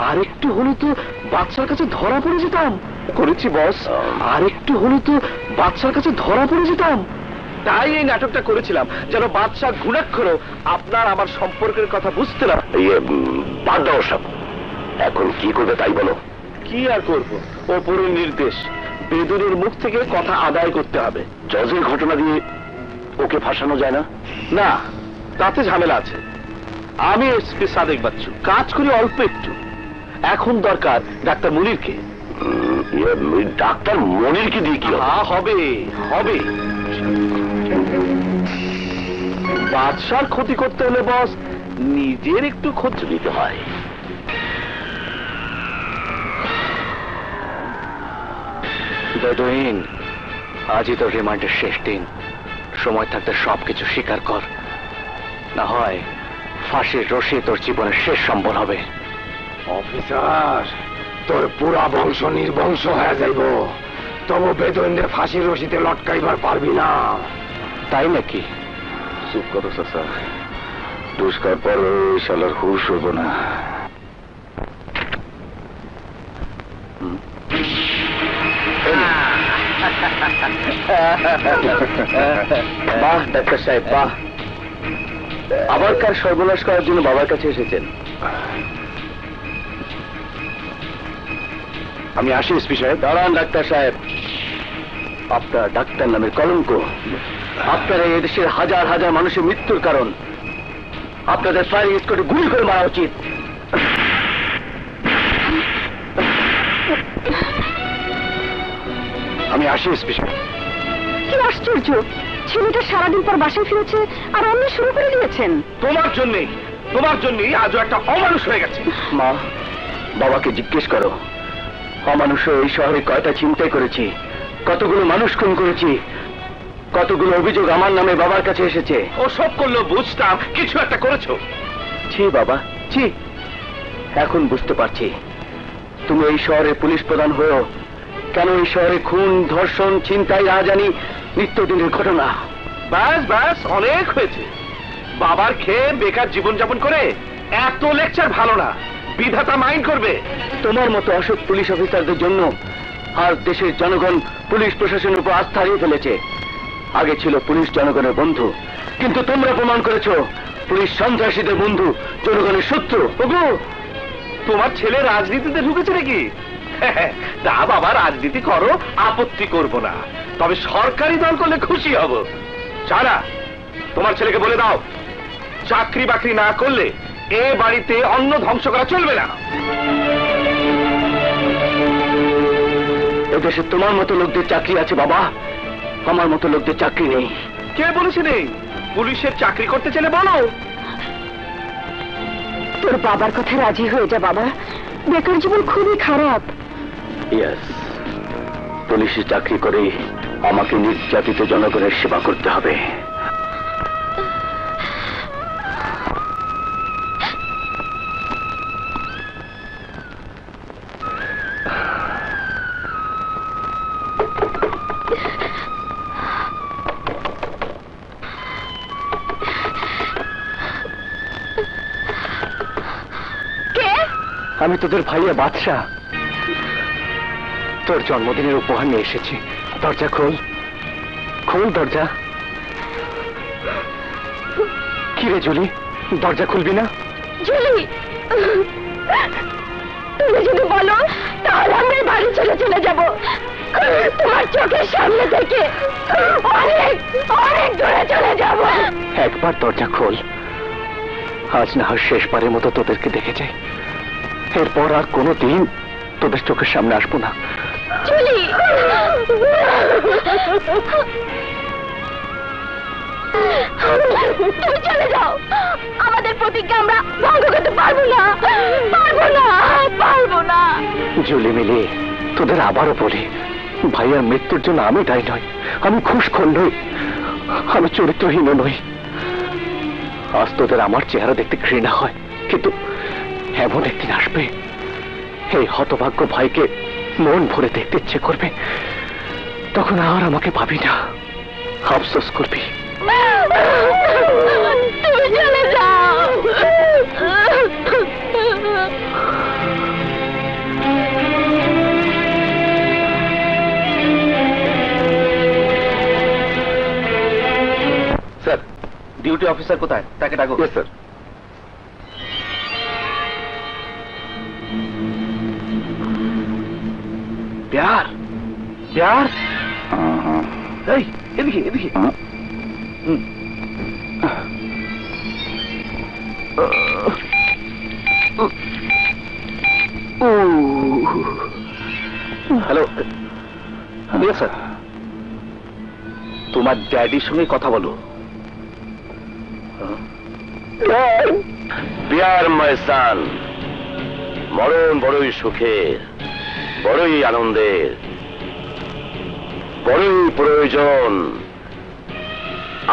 আর একটু হলে তো বাচ্চার কাছে ধরা পড়ে যেতাম। করেছি বস, আর একটু হলে তো বাচ্চার কাছে ধরা পড়ে যেতাম। তাই এই নাটকটা করেছিলাম যেন বাচ্চা ঘুণাক্ষরও আপনার আমার সম্পর্কের কথা বুঝতে না। বাদ দাও সব, এখন কি করবে তাই বলো। কি আর করবো, ওপরের নির্দেশ, বেদুনের মুখ থেকে কথা আদায় করতে হবে। জজের ঘটনা দিয়ে ওকে ফাঁসানো যায় না? না, তাতে ঝামেলা আছে। আমি এসপি সাদেক বাচ্চু, কাজ করি অল্প একটু। এখন দরকার ডাক্তার মনিরকে। ডাক্তার মনিরকে দিয়ে কি হবে? হবে। বাদশার ক্ষতি করতে হলে বস নিজের একটু খোঁজ নিতে হয়। বেদুইন, আজই তোর রিমান্ডের শেষ দিন। সময় থাকতে সবকিছু স্বীকার কর, না হয় ফাঁসির রশি তোর জীবনের শেষ সম্বল হবে। অফিসার, তোর পুরা বংশ নির্বংশ হয়ে যাইব, তবু বেদুইনের ফাঁসির রশিতে লটকাইবার পারবি না। তাই নাকি? চুপ করো চাচা, দুষ্কার পর শালার হুশ হইব না। বাহ ডাক্তার সাহেব, বাহ। আবার কার সর্বনাশ করার জন্য বাবার কাছে এসেছেন? আমি আসি এসপি সাহেব। দাঁড়ান ডাক্তার সাহেব, আপনার ডাক্তার নামের কলঙ্ক। আপনারা এই দেশের হাজার হাজার মানুষের মৃত্যুর কারণ। আপনাদের ফায়ারিং স্কোয়াডে গুলি করে মারা উচিত। আমি আসি এসপি সাহেব। কি আশ্চর্য, ছেলেটা সারাদিন পর বাসায় ফিরেছে আর অন্য শুরু করে দিয়েছেন। তোমার জন্যই আজও একটা অমানুষ হয়ে গেছে। মা, বাবাকে জিজ্ঞেস করো, অমানুষ এই শহরে কয়টা চিন্তাই করেছি, কতগুলো মানুষ খুন করেছি, কতগুলো অভিযোগ আমার নামে বাবার কাছে এসেছে। ও সব করলো বুঝতাম কিছু একটা করেছো। ছি বাবা, ছি। এখন বুঝতে পারছি তুমি এই শহরে পুলিশ প্রধান হয়েও কেন এই শহরে খুন, ধর্ষণ, ছিনতাই, রাজধানী নিত্যদিনের ঘটনা। ব্যাস ব্যাস, অনেক হয়েছে। বাবার খেয়ে বেকার জীবনযাপন করে এত লেকচার ভালো না, বিধাতা মাইন্ড করবে। তোমার মতো অসৎ পুলিশ অফিসারদের জন্য আর দেশের জনগণ পুলিশ প্রশাসনের উপর আস্থা হারিয়ে ফেলেছে। আগে ছিল পুলিশ জনগণের বন্ধু, কিন্তু তোমরা প্রমাণ করেছো পুলিশ সন্ত্রাসীদের বন্ধু, জনগণের শত্রু। ওগো, তোমার ছেলে রাজনীতিতে ঢুকেছে নাকি? তা বাবা, রাজনীতি করো, আপত্তি করব না, তবে সরকারি দল করলে খুশি হব। চারা, তোমার ছেলেকে বলে দাও চাকরি বাকরি না করলে এ বাড়িতে অন্ন ধ্বংস করা চলবে না। এদেশে তোমার মতো লোকদের চাকরি আছে বাবা, আমার মতো লোকদের চাকরি নেই। কে বলেছে নেই? পুলিশের চাকরি করতে চাইলে বলো। তোর বাবার কথা রাজি হয়ে যা বাবা, বেকার জীবন খুবই খারাপ। ইয়েস, পুলিশে চাকরি করে আমাকে নির্যাতিত জনগণের সেবা করতে হবে। কে? আমি তোদের ভাইয়া বাদশা। তোর জন্মদিনের উপহার নিয়ে এসেছি। দরজা খোল, খোল দরজা। কি রে জুলি, দরজা খুলবি না? জুলি, তুমি যদি বলো তাহলে আমরা এই বাড়ি ছেড়ে চলে যাব। তোমার চোখের সামনে থেকে অনেক অনেক দূরে চলে যাব। একবার দরজা খোল, আজ না হয় শেষবারের মতো তোদেরকে দেখে যাই। এরপর আর কোনোদিন তোদের চোখের সামনে আসবো না। জুলি, তুমি চলে যাও। আমাদের প্রতিজ্ঞা আমরা ভঙ্গ করতে পারবো না, পারবো না, পারবো না। জুলি মিলি, তোদের আবারও বলি, ভাইয়ার মৃত্যুর জন্য আমি দায়ী নই, আমি ঘুষখোর নই, আমি চরিত্রহীন নই। আজ তোদের আমার চেহারা দেখতে ঘৃণা হয়, কিন্তু এমন একদিন আসবে এই হতভাগ্য ভাইকে মন ভরে দেখতে ইচ্ছে করবে, তখন আর আমাকে পাবি না, আফসোস করবি। তুমি চলে যাও। স্যার, ডিউটি অফিসার কোথায়? তাকে ডাকো। স্যার। প্যার, প্যার, এই এদিকে এদিকে। হ্যালো, স্যার, তোমার ড্যাডির সঙ্গে কথা বলো। বিয়ার ময়সান, মরণ বড়ই সুখের, বড়ই আনন্দের, বড়ই প্রয়োজন।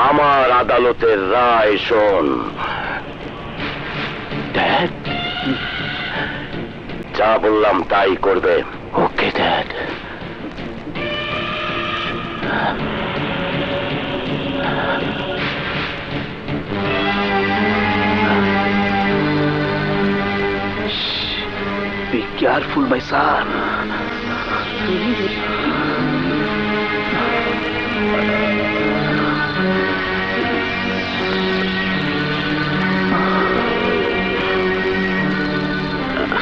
আমার আদালতের রায় শোন। ড্যাড, যা বললাম তাই করবে। Okay dad. Be careful, my son.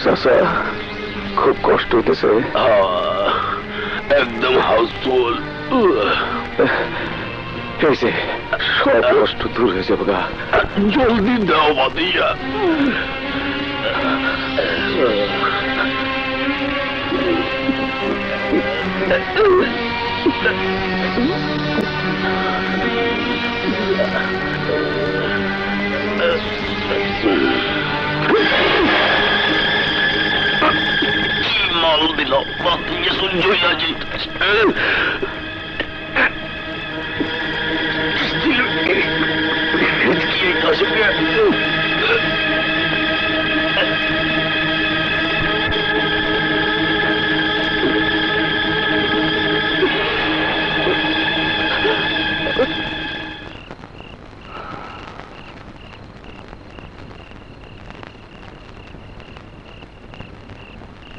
চাচা, খুব কষ্ট হইতেছে। একদম হাউসফুল। হয়েছে, সব কষ্ট দূর হয়ে যাবে গা। জলদি দাও বাদিয়া। মাল দিল বাদিয়া সহ্য হয়ে যাচ্ছে।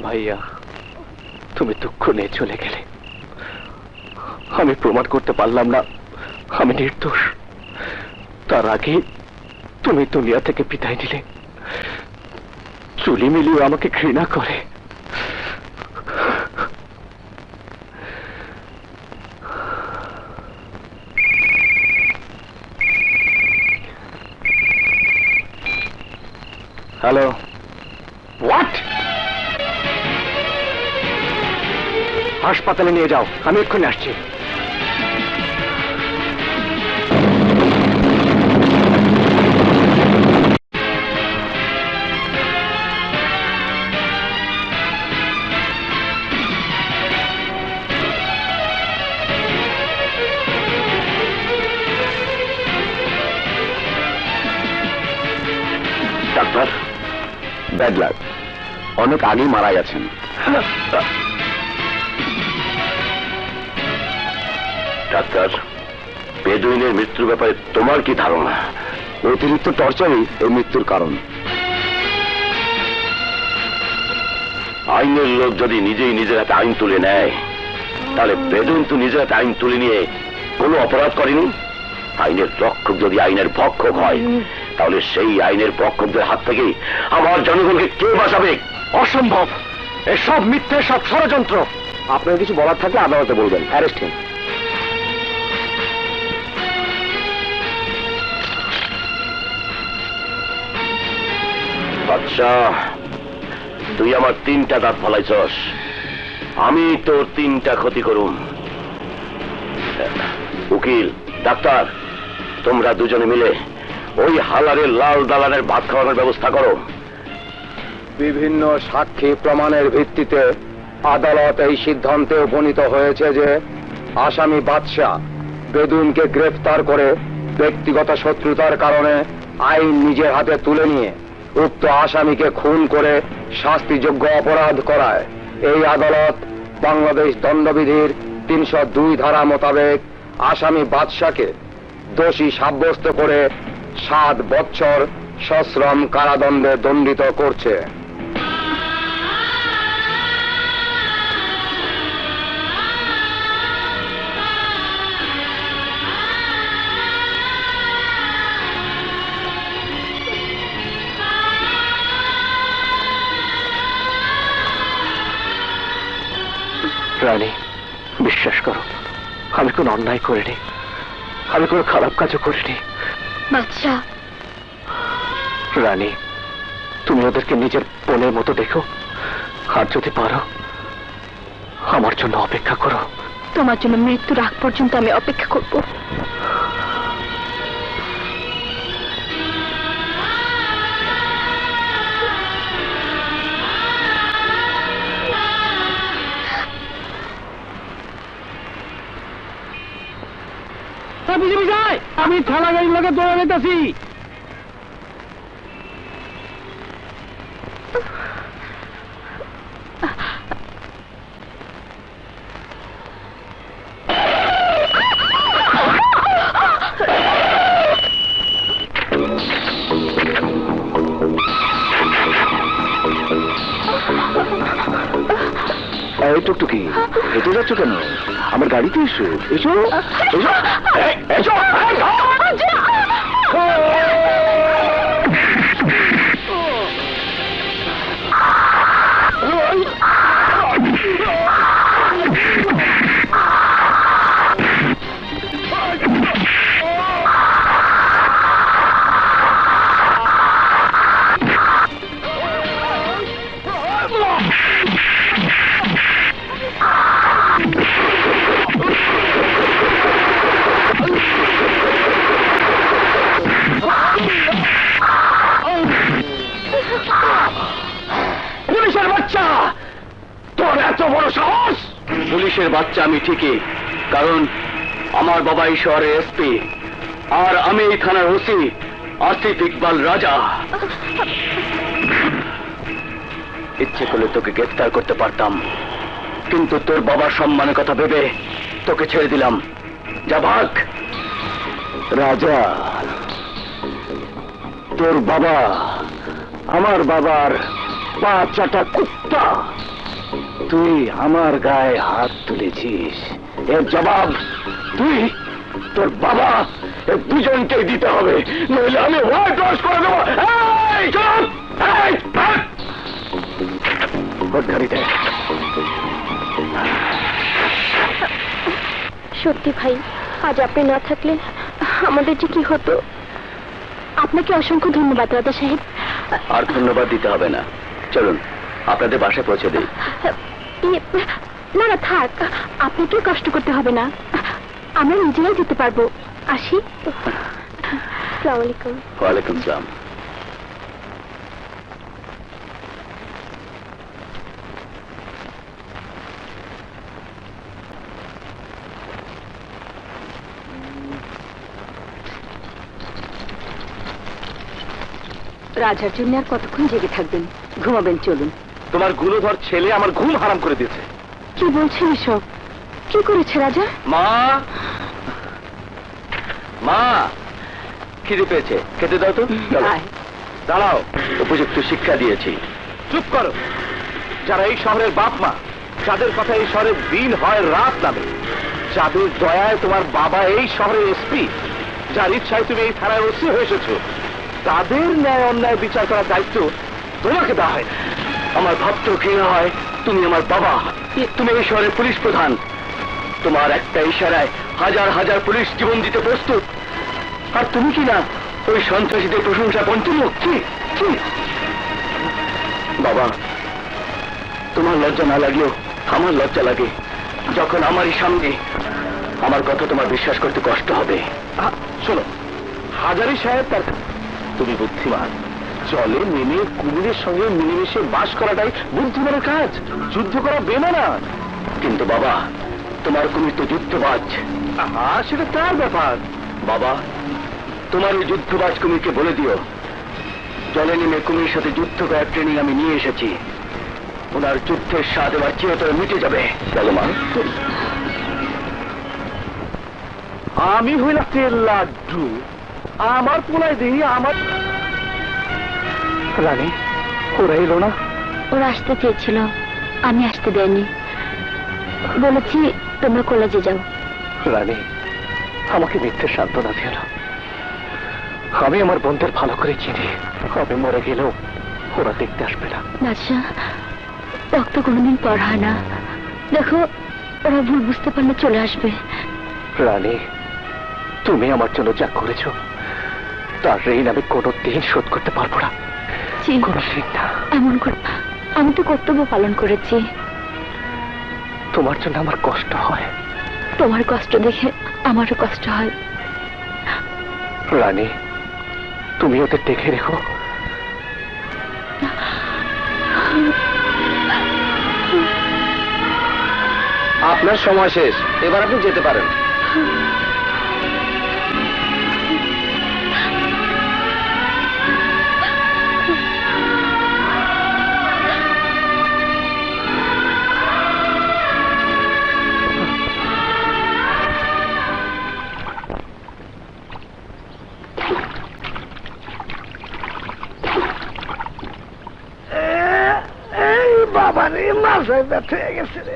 ভাইয়া, তুমি দুঃখ নিয়ে চলে গেলে, আমি প্রমাণ করতে পারলাম না আমি নির্দোষ। তার আগে তুমি দুনিয়া থেকে বিদায় নিলে। চুলি মিলিও আমাকে ঘৃণা করে। Hello, what? হাসপাতালে নিয়ে যাও, আমি এক্ষুনি আসছি। ডাক্তার, ব্যাড লাক, অনেক আগেই মারা গেছেন। ডাক্তার, বেদুইনের মৃত্যুর ব্যাপারে তোমার কি ধারণা? অতিরিক্ত টর্চারই এই মৃত্যুর কারণ। আইনের লোক যদি নিজেই নিজের হাতে আইন তুলে নেয়, তাহলে বেদুইন তো নিজের হাতে আইন তুলে নিয়ে কোনো অপরাধ করেনি। আইনের রক্ষক যদি আইনের ভক্ষক হয়, তাহলে সেই আইনের ভক্ষকদের হাত থেকে আমার জনগণকে কে বাঁচাবে? অসম্ভব, এসব মিথ্যে, সব ষড়যন্ত্র। আপনার কিছু বলার থাকলে আদালতে বলবেন। Arrest him. আচ্ছা, তুই আমার 3টা দাঁত ফলাইছস, আমি তোর 3টা ক্ষতি করুম। উকিল, ডাক্তার, তোমরা দুজনে মিলে ওই হালারের লাল দালানের ভাত খাওয়ানোর ব্যবস্থা করো। বিভিন্ন সাক্ষী প্রমাণের ভিত্তিতে আদালত এই সিদ্ধান্তে উপনীত হয়েছে যে আসামি বাদশা বেদুইনকে গ্রেফতার করে ব্যক্তিগত শত্রুতার কারণে আইন নিজের হাতে তুলে নিয়ে উক্ত আসামিকে খুন করে শাস্তিযোগ্য অপরাধ করায়। এই আদালত বাংলাদেশ দণ্ডবিধির 302 ধারা মোতাবেক আসামি বাদশাকে দোষী সাব্যস্ত করে 7 বছর সশ্রম কারাদণ্ডে দণ্ডিত করছে। রানী, বিশ্বাস করো, আমি কোনো অন্যায় করিনি, আমি কোনো খারাপ কাজও করিনি। বাদশা, রানী, তুমি ওদেরকে নিজের বোনের মতো দেখো, আর যদি পারো আমার জন্য অপেক্ষা করো। তোমার জন্য মৃত্যুর আগ পর্যন্ত আমি অপেক্ষা করব। আমি ঠেলা গাড়ির লোকে দৌড়ে যেতেছি। এই টুকটুকি, হেঁটে যাচ্ছ কেন? আমার গাড়িতে এসো, এসো, এসো, এসো। পুলিশের বাচ্চা, তোর এত বড় সাহস! পুলিশের বাচ্চা আমি ঠিকই, কারণ আমার বাবা এই শহরে এসপি, আর আমি এই থানার ওসি আসিফ ইকবাল রাজা। ইচ্ছে করলে তোকে গ্রেফতার করতে পারতাম, কিন্তু তোর বাবার সম্মানের কথা ভেবে তোকে ছেড়ে দিলাম। যা ভাগ। রাজা, তোর বাবা আমার বাবার 5 চাটা কুত্তা, তুই আমার গায়ে হাত তুলেছিস, এর জবাব তুই, তোর বাবা, এর দুজনকেই দিতে হবে, নইলে আমি হোয়াইট ওয়াশ করে দেবো। এই চল, এই ভাগ। গাড়িতে। সত্যি ভাই, আজ আপনি না থাকলে আমাদের যে কি হতো। আপনাকে অসংখ্য ধন্যবাদ রাজা সাহেব। আর ধন্যবাদ দিতে হবে না, চলুন আপনাদের বাসায় পৌঁছে দিই। না না থাক, আপনাকেও কষ্ট করতে হবে না, আমরা নিজেরাই যেতে পারবো। আসি। আসসালামু আলাইকুম। ওয়ালাইকুম আসসালাম। রাজার জন্য আর কতক্ষণ জেগে থাকবেন? ঘুমাবেন, চলুন। তোমার গুণধর ছেলে আমার ঘুম হারাম করে দিয়েছে। কি বলছেন এসব? কি করেছে রাজা? মা, মা, খিদে পেয়েছে, খেতে দাও তো। চলো। আয়। দাঁড়াও, উপযুক্ত শিক্ষা দিয়েছি। চুপ করো। যারা এই শহরের বাপ মা, যাদের কথা এই শহরের দিন হয় রাত নামে, যাদের দয়ায় তোমার বাবা এই শহরের এসপি, যার ইচ্ছায় তুমি এই থানায় ওসি হয়ে এসেছো, তাদের ন্যায় অন্যায় বিচার করার দায়িত্ব তোমাকে দেওয়া হয়। আমার ভাবতে ঘৃণা হয়, তুমি আমার বাবা, তুমি এই শহরের পুলিশ প্রধান, তোমার একটা ইশারায় হাজার হাজার পুলিশ জীবন দিতে প্রস্তুত, আর তুমি কি না ওই সন্ত্রাসীদের প্রশংসা কন্টিনিউ। বাবা, তোমার লজ্জা না লাগলেও আমার লজ্জা লাগে যখন আমারই সামনে আমার কথা তোমার বিশ্বাস করতে কষ্ট হবে। শোনো, হাজারি সাহেব তার, তুমি বুদ্ধিমান, জলে নেমে কুমিরের সঙ্গে মিলেমিশে বাস করাটাই বুদ্ধিমানের কাজ, যুদ্ধ করা বেমানা। কিন্তু বাবা, তোমার কুমির তো যুদ্ধবাজ। সেটা তার ব্যাপার। বাবা, তোমার ওই যুদ্ধবাজ কুমিরকে বলে দিও, জলে নেমে কুমির সাথে যুদ্ধ করার ট্রেনিং আমি নিয়ে এসেছি, ওনার যুদ্ধের স্বাদ এবার চিরতরে মিটে যাবে। চলো মা। আমি হইলাম তেল লাড্ডু, আমার পোলায় দিই আমার। রানী, ওরা এলো না? ওরা আসতে চেয়েছিল, আমি আসতে দেয়নি, বলেছি তোমরা কলেজে যাও। রানী, আমাকে মিথ্যে সান্ত্বনা দিও না। আমি আমার বোনদের ভালো করে চিনি, আমি মরে গেলেও ওরা দেখতে আসবে না। বাদশা, রক্ত কোনোদিন পর হয় না, দেখো ওরা ভুল বুঝতে পারলে চলে আসবে। রানী, তুমি আমার জন্য যা করেছো তার ঋণ আমি কোনোদিন শোধ করতে পারবো না, কোনোদিন না। এমন করে, আমি তো কর্তব্য পালন করেছি। তোমার জন্য আমার কষ্ট হয়। তোমার কষ্ট দেখে আমারও কষ্ট হয়। রানী, তুমি ওদের দেখে রেখো। আপনার সময় শেষ, এবার আপনি যেতে পারেন। বাবা রে, মাথায় ব্যথা হয়ে গেছে রে।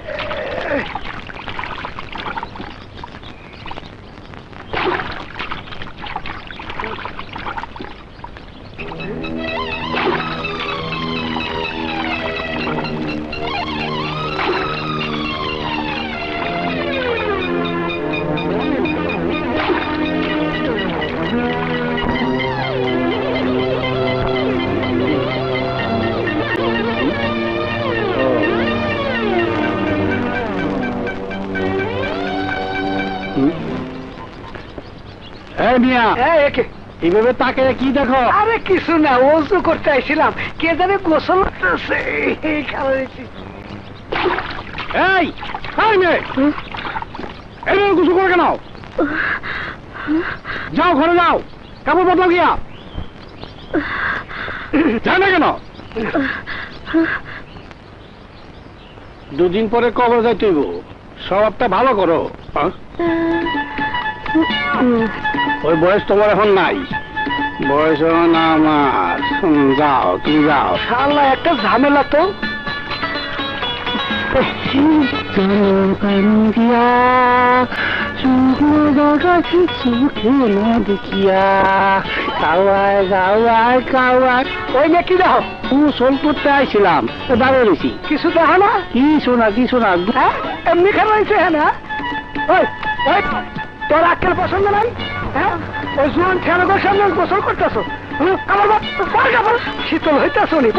এইভাবে তাকে কি দেখো? আরে কিছু না, ওযু করতে আইছিলাম, কে জানে গোসল করতেছে। এই মেয়ে গোসল করে কেন? যাও ঘরে যাও, কাপড় বদলাও গিয়া। যায় না কেন? দুদিন পরে কবর যাইতে হইব, স্বভাবটা ভালো করো। ওই বয়স তোমার এখন নাই, বয়স এখন আমার। যাও, তুমি যাও। শালা একটা ঝামেলা তো। করতে আইছিলাম, দাঁড়িয়ে রয়েছি। কিছু দেখো না? কিছু না, কিছু না। এমনি খেলাইছে। হ্যাঁ না, তোর আক্কেল পছন্দ নাই? হ্যাঁ, ওই জোয়ান ঠেলাগোর সামনে গোসল করতেছো। আমার শীতল হইতেছ নি?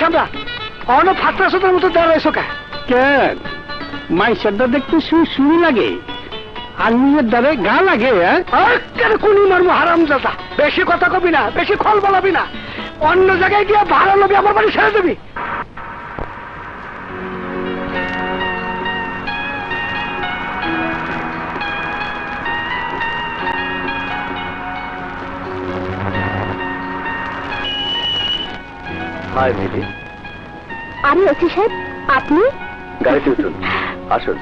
ছামড়া অন্য ফাটরা সুতোর মতো দাঁড়াইছো কে? কেন মাইসের দা দেখতে শুরু লাগে আর নিজের দ্বারে গা লাগে? কোন মারবো হারাম দাদা। বেশি কথা কবি না, বেশি খল বলাবি না, অন্য জায়গায় গিয়ে ভাড়া লবি, আমার বাড়ি ছেড়ে দেবি। হাই মিলি। আমি ওসি সাহেব, আপনি? গাড়িতে উঠুন, আসুন।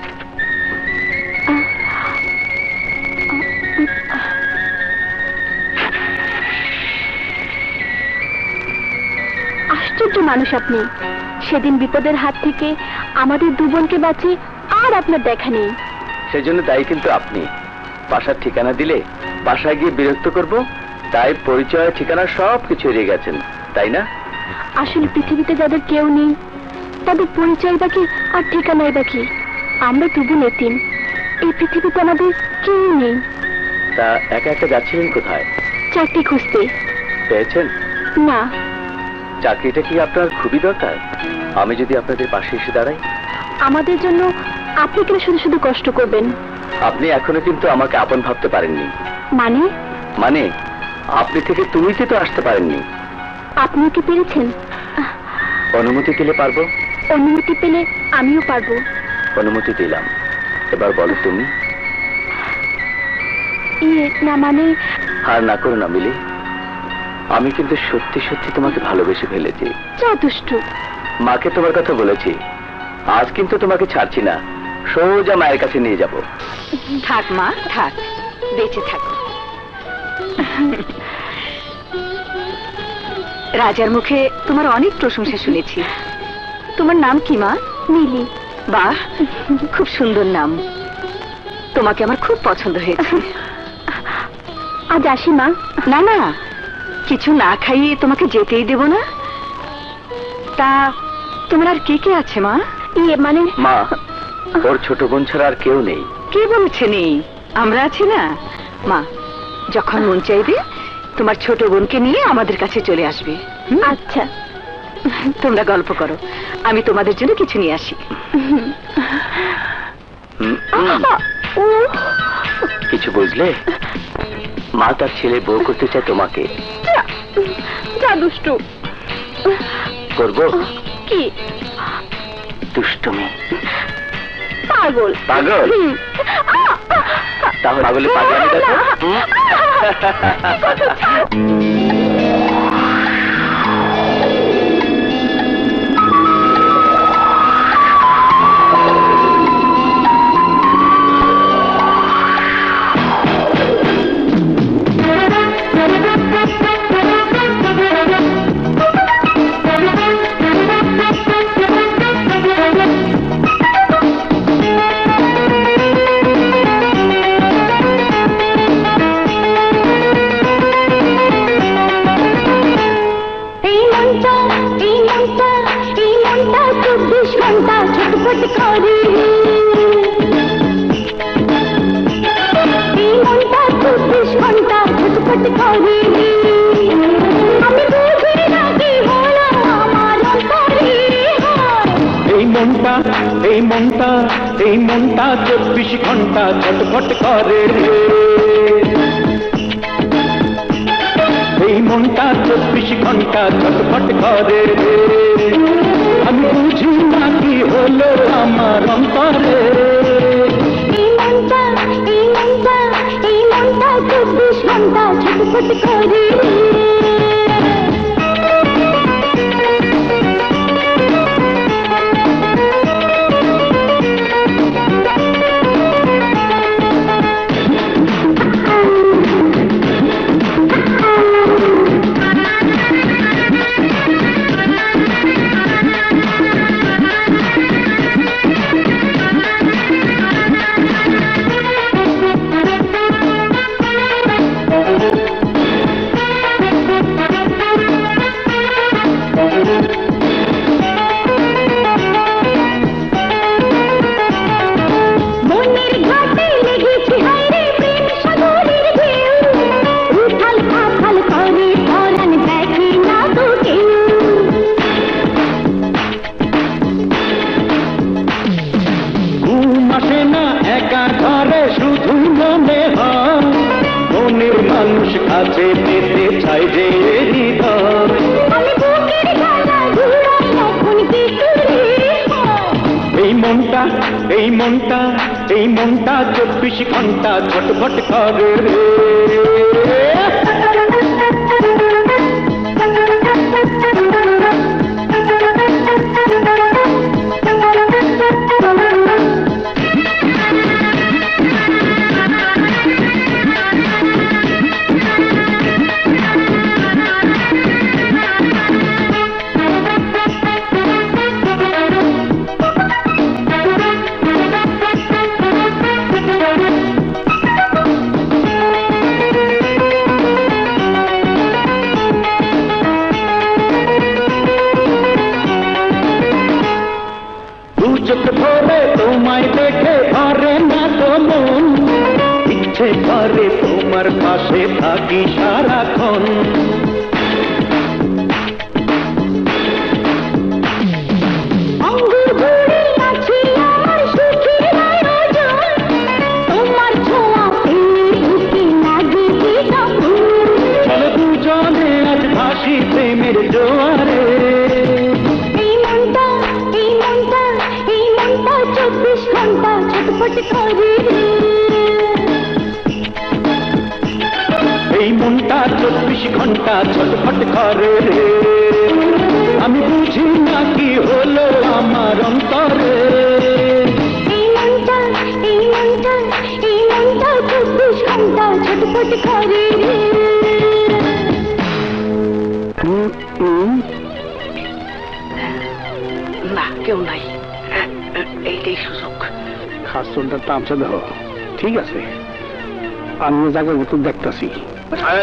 মানুষ আপনি। সেদিন বিপদের হাত থেকে আমাদের দু বোনকে বাঁচিয়ে আর আপনার দেখা নেই। সেজন্য দায়ী কিন্তু আপনি। বাসার ঠিকানা দিলে বাসায় গিয়ে বিরক্ত করব, তাই পরিচয় ঠিকানা সব কিছু এড়িয়ে গেছেন, তাই না? আসলে পৃথিবীতে যাদের কেউ নেই তাদের পরিচয় বাকি আর ঠিকানাই বাকি। আমরা দু বোন এতিম, এই পৃথিবীতে আমাদের কেউ নেই। তা একা একা যাচ্ছিলেন কোথায়? চাকরি খুঁজতে। পেয়েছেন? না। চাকরিটা কি আপনার খুবই দরকার? আমি যদি আপনাদের পাশে এসে দাঁড়াই? আমাদের জন্য আপনি কেন শুধু শুধু কষ্ট করবেন? আপনি এখনো কিন্তু আমাকে আপন ভাবতে পারেননি। মানে? মানে আপনি থেকে তুমিতে তো আসতে পারেননি। আপনিও কি পেরেছেন? অনুমতি দিলে পারবো। অনুমতি পেলে আমিও পারবো। অনুমতি দিলাম, এবার বলো তুমি। না মানে আর না করো না মিলি, আমি কিন্তু সত্যি সত্যি তোমাকে ভালোবেসে ফেলেছি। যা দুষ্টু। মাকে তোমার কথা বলেছি, আজ কিন্তু তোমাকে ছাড়ছি না, সোজা মায়ের কাছে নিয়ে যাব। থাক মা থাক, বেঁচে থাকো। রাজার মুখে তোমার অনেক প্রশংসা শুনেছি। তোমার নাম কি মা? মিলি। বাহ, খুব সুন্দর নাম। তোমাকে আমার খুব পছন্দ হয়েছে। আজ আসি মা। না না, কিছু না খাইয়ে তোমাকে যেতেই দেব না। তা তোমার আর কে কে আছে মা? মানে মা, ওর ছোট বোন ছাড়া আর কেউ নেই। কে বলছে নেই? আমরা আছি না। মা, যখন মন চাইবে তোমার ছোট বোনকে নিয়ে আমাদের কাছে চলে আসবে। আচ্ছা, তোমরা গল্প করো, আমি তোমাদের জন্য কিছু নিয়ে আসি। কিছু বুঝলে? মা তার ছেলে বউ করতে চায় তোমাকে। যা দুষ্টু। করবো কি? দুষ্টুমি। পাগল। পাগল? তাহলে পাগলে পাগলামি দেখো। এই মনটা 24 ঘন্টা ছটফট করে। এই মনটা 24 ঘন্টা ছটফট করে। আমি বুঝি না কি হলো আমার অন্তরে। এই মনটা 24 ঘন্টা ছটফট করে। কাছে পেতে চাই যে এই মনটা 24 ঘন্টা ছটফট করে রে। বসে থাকি সারাক্ষণ। আঙ্গুর ভরে আছে আমার সুখের আয়োজন, তোমার ছোঁয়া পেয়ে বুকে লাগে যে দারুণ। চলো দুজনে আজ ভাসি প্রেমের জোয়ারে। এই মনটা 24 ঘন্টা ছটফট করে রে। এই মনটা 24 ঘন্টা ছটফট করে রে। আমি বুঝি না কি হলো আমার অন্তরে। এই মনটা 24 ঘন্টা ছটফট করে রে। না কেউ নাই, এইটাই সুযোগ। খাসনটা তামসা দেহ, ঠিক আছে, আমিও জায়গার মতো দেখতেছি। আরে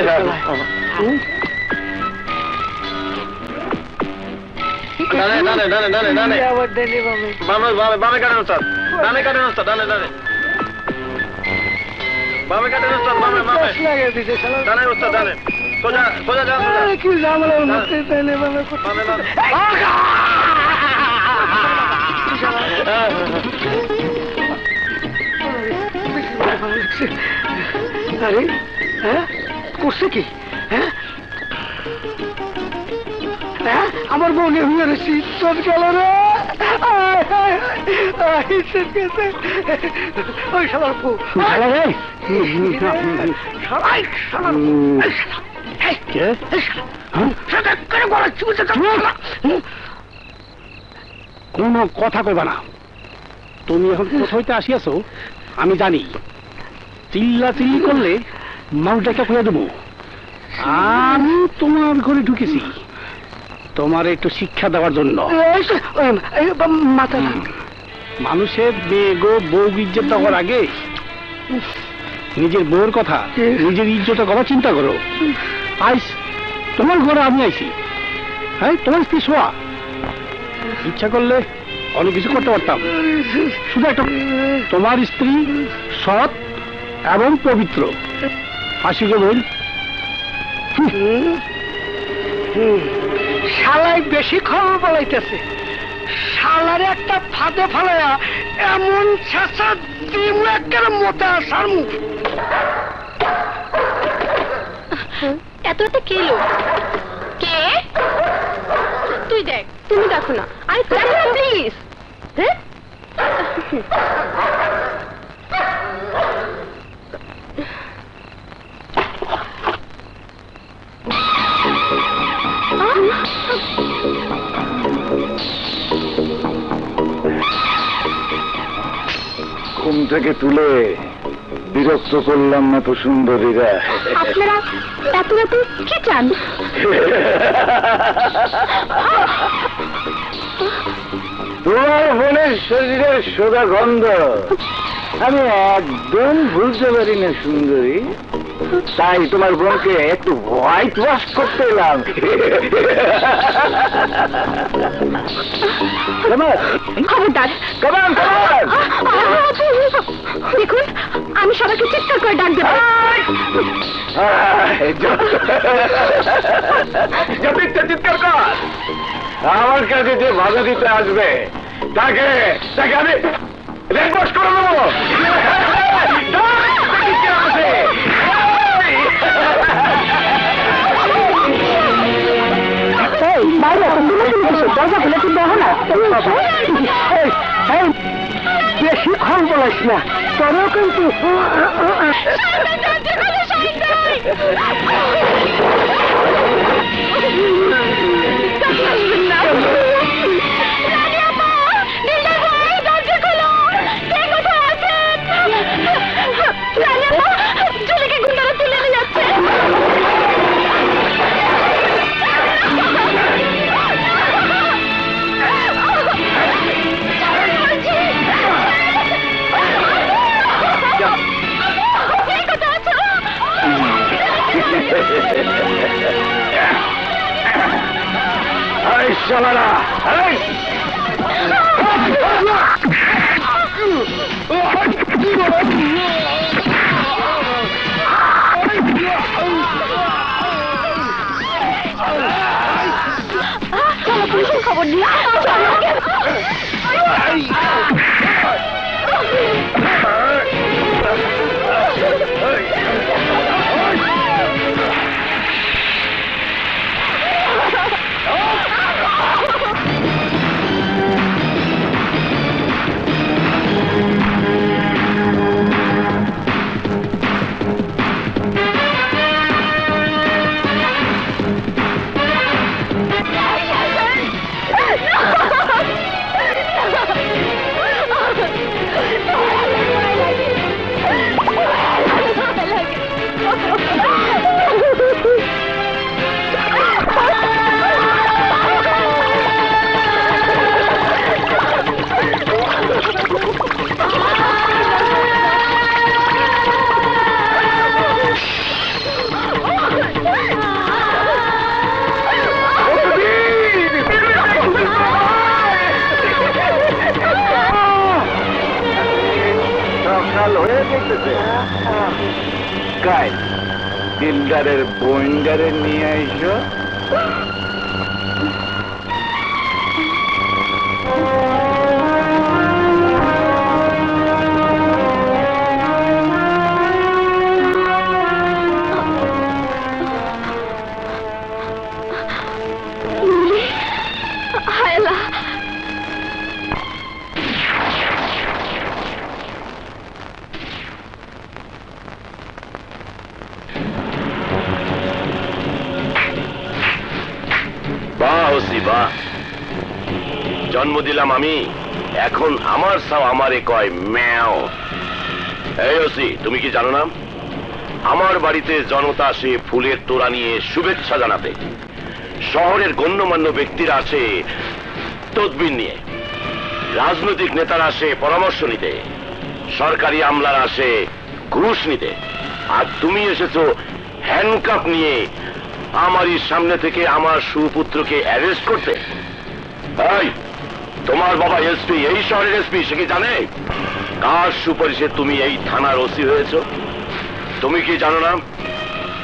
হ্যাঁ করছে কি? হ্যাঁ হ্যাঁ আমার বউ নেমে রয়েছি, চোখ গেল রে। ওই সবার বউ কোন কথা কইবা না। তুমি এখন কোথাইতে আসিয়াছো আমি জানি। চিল্লা চিল্লি করলে মাউটাকে খুঁজে দেবো। আমি তোমার ঘরে ঢুকেছি তোমার একটু শিক্ষা দেওয়ার জন্য। মানুষের মেয়ে গো বউ ইজ্জত দেওয়ার আগে নিজের বউর কথা, নিজের ইজ্জতের কথা চিন্তা করো। আইস তোমার ঘরে আমি আইছি, হ্যাঁ তোমার স্ত্রী শোয়া। ইচ্ছা করলে অনেক কিছু করতে পারতাম। শুধু একটা তোমার স্ত্রী সৎ এবং পবিত্র। হাসি গো বোন। শালাই বেশি খবর বলাইতেছে। শালারে একটা ফাঁদে ফেলায়া এমন ছেঁচা দিম একের মতে আসার মুখ। এত কে লোক? কে? তুই দেখ, তুমি দেখো না। আরে দেখো না প্লিজ। হ্যাঁ ঘুম থেকে তুলে বিরক্ত করলাম না তো সুন্দরীরা? আপনারা এত রাতে কি চান? তোমার বোনের শরীরের সোজা গন্ধ আমি একদম ভুলতে পারি না সুন্দরী। তাই তোমার বোনকে একটু হোয়াইট ওয়াশ করতে এলাম। খবরদার। দেখুন আমি সবাইকে চিৎকার করে ডাক দেবো। চিৎকার কর। আমার কাছে যে বাধা দিতে আসবে তাকে আমি রেকর্ড করে দেবো। দরজা খুলে কিন্তু দেখো না। বেশি ক্ষণ বলাইস না, তোরও কিন্তু গুন্ডারা তুলে নিয়ে যাচ্ছে। শালারা চলো পুলিশের খবর নিয়ে সকাল হয়ে গেছে। কাই দিলদারের বইন্ডারে নিয়ে আইসো। হায়লা বাহ ওসি বাহ, জন্ম দিলাম আমি, এখন আমার সাও আমারে কয় ম্যাও। এই ওসি, তুমি কি জানো না আমার বাড়িতে জনতা আসে ফুলের তোড়া নিয়ে শুভেচ্ছা জানাতে, শহরের গণ্যমান্য ব্যক্তিরা আসে তদবির নিয়ে, রাজনৈতিক নেতারা আসে পরামর্শ নিতে, সরকারি আমলারা আসে ঘুষ নিতে, আর তুমি এসেছো হ্যান্ডকাপ নিয়ে আমারই সামনে থেকে আমার সুপুত্রকে অ্যারেস্ট করতে। এই, তোমার বাবা এসপি, এই শহরের এসপি, সে কি জানে কার সুপারিশে তুমি এই থানার ওসি হয়েছ? তুমি কি জানো না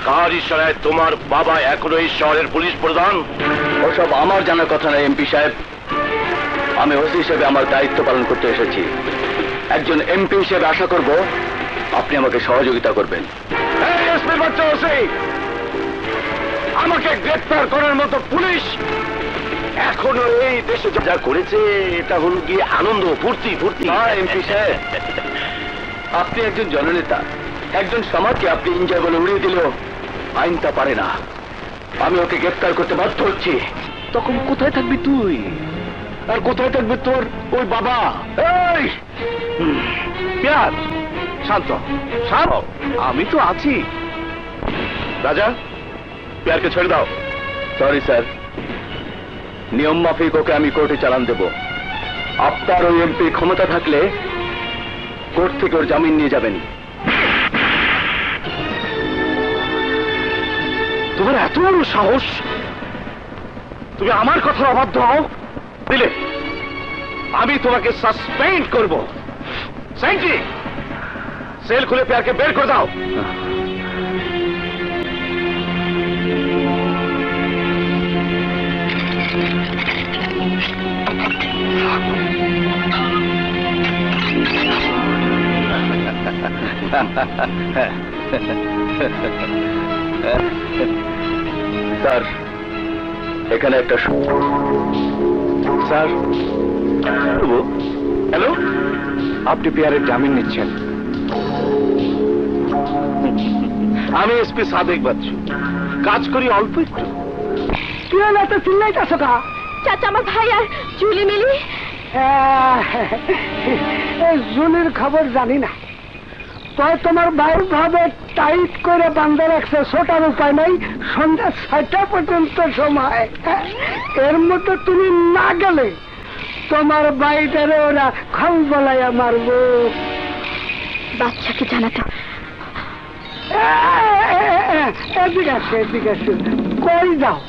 কার ইশারায় তোমার বাবা এখনো এই শহরের পুলিশ প্রধান? ওসব আমার জানার কথা নয় এমপি সাহেব। আমি ওসি হিসেবে আমার দায়িত্ব পালন করতে এসেছি। একজন এমপি হিসেবে আশা করব আপনি আমাকে সহযোগিতা করবেন। আমাকে গ্রেফতার করার মতো পুলিশ এখনো এই দেশে যা করেছে, এটা হল গিয়ে আনন্দ, ফুর্তি ফুর্তি। এমপি সাহেব, আপনি একজন জননেতা, একজন সমাজকে আপনি এনজয় বলে উড়িয়ে দিলেও আইন তা পারে না। আমি ওকে গ্রেফতার করতে বাধ্য হচ্ছি। তখন কোথায় থাকবি তুই, আর কোথায় থাকবে তোর ওই বাবা? এই প্যার, শান্ত শান্ত, আমি তো আছি। রাজা, প্যারকে ছেড়ে দাও। সরি স্যার, নিয়ম মাফিক ওকে আমি কোর্টে চালান দেব। আপনার ওই এমপি ক্ষমতা থাকলে কোর্ট থেকে ওর জামিন নিয়ে যাবেন। তোমার এত বড় সাহস, তুমি আমার কথার অবাধ্য হও দিলে আমি তোমাকে সাসপেন্ড করব। সেন্ট্রি, সেল খুলে প্যারকে বের করে দাও। স্যার, এখানে একটা স্যার, হ্যালো, আপনি পিয়ারের জামিন নিচ্ছেন। আমি এসপি সাদেক বাচ্চু, কাজ করি অল্প একটু। তুই এত চিল্লাইতেছ কা? চাচা, আমার ভাই আর জুলি মিলি জুলির খবর জানি না, তবে তোমার ভাই ভাবে টাইট করে বান্ধা রাখছে, ছোটার উপায় নাই। সন্ধ্যা 6টা পর্যন্ত সময়, এর মধ্যে তুমি না গেলে তোমার বাড়িটারে ওরা খল বলাইয়া মারব। বাচ্চাকে জানাতে এদিকে আসে, এদিকে আসে। কই যাও?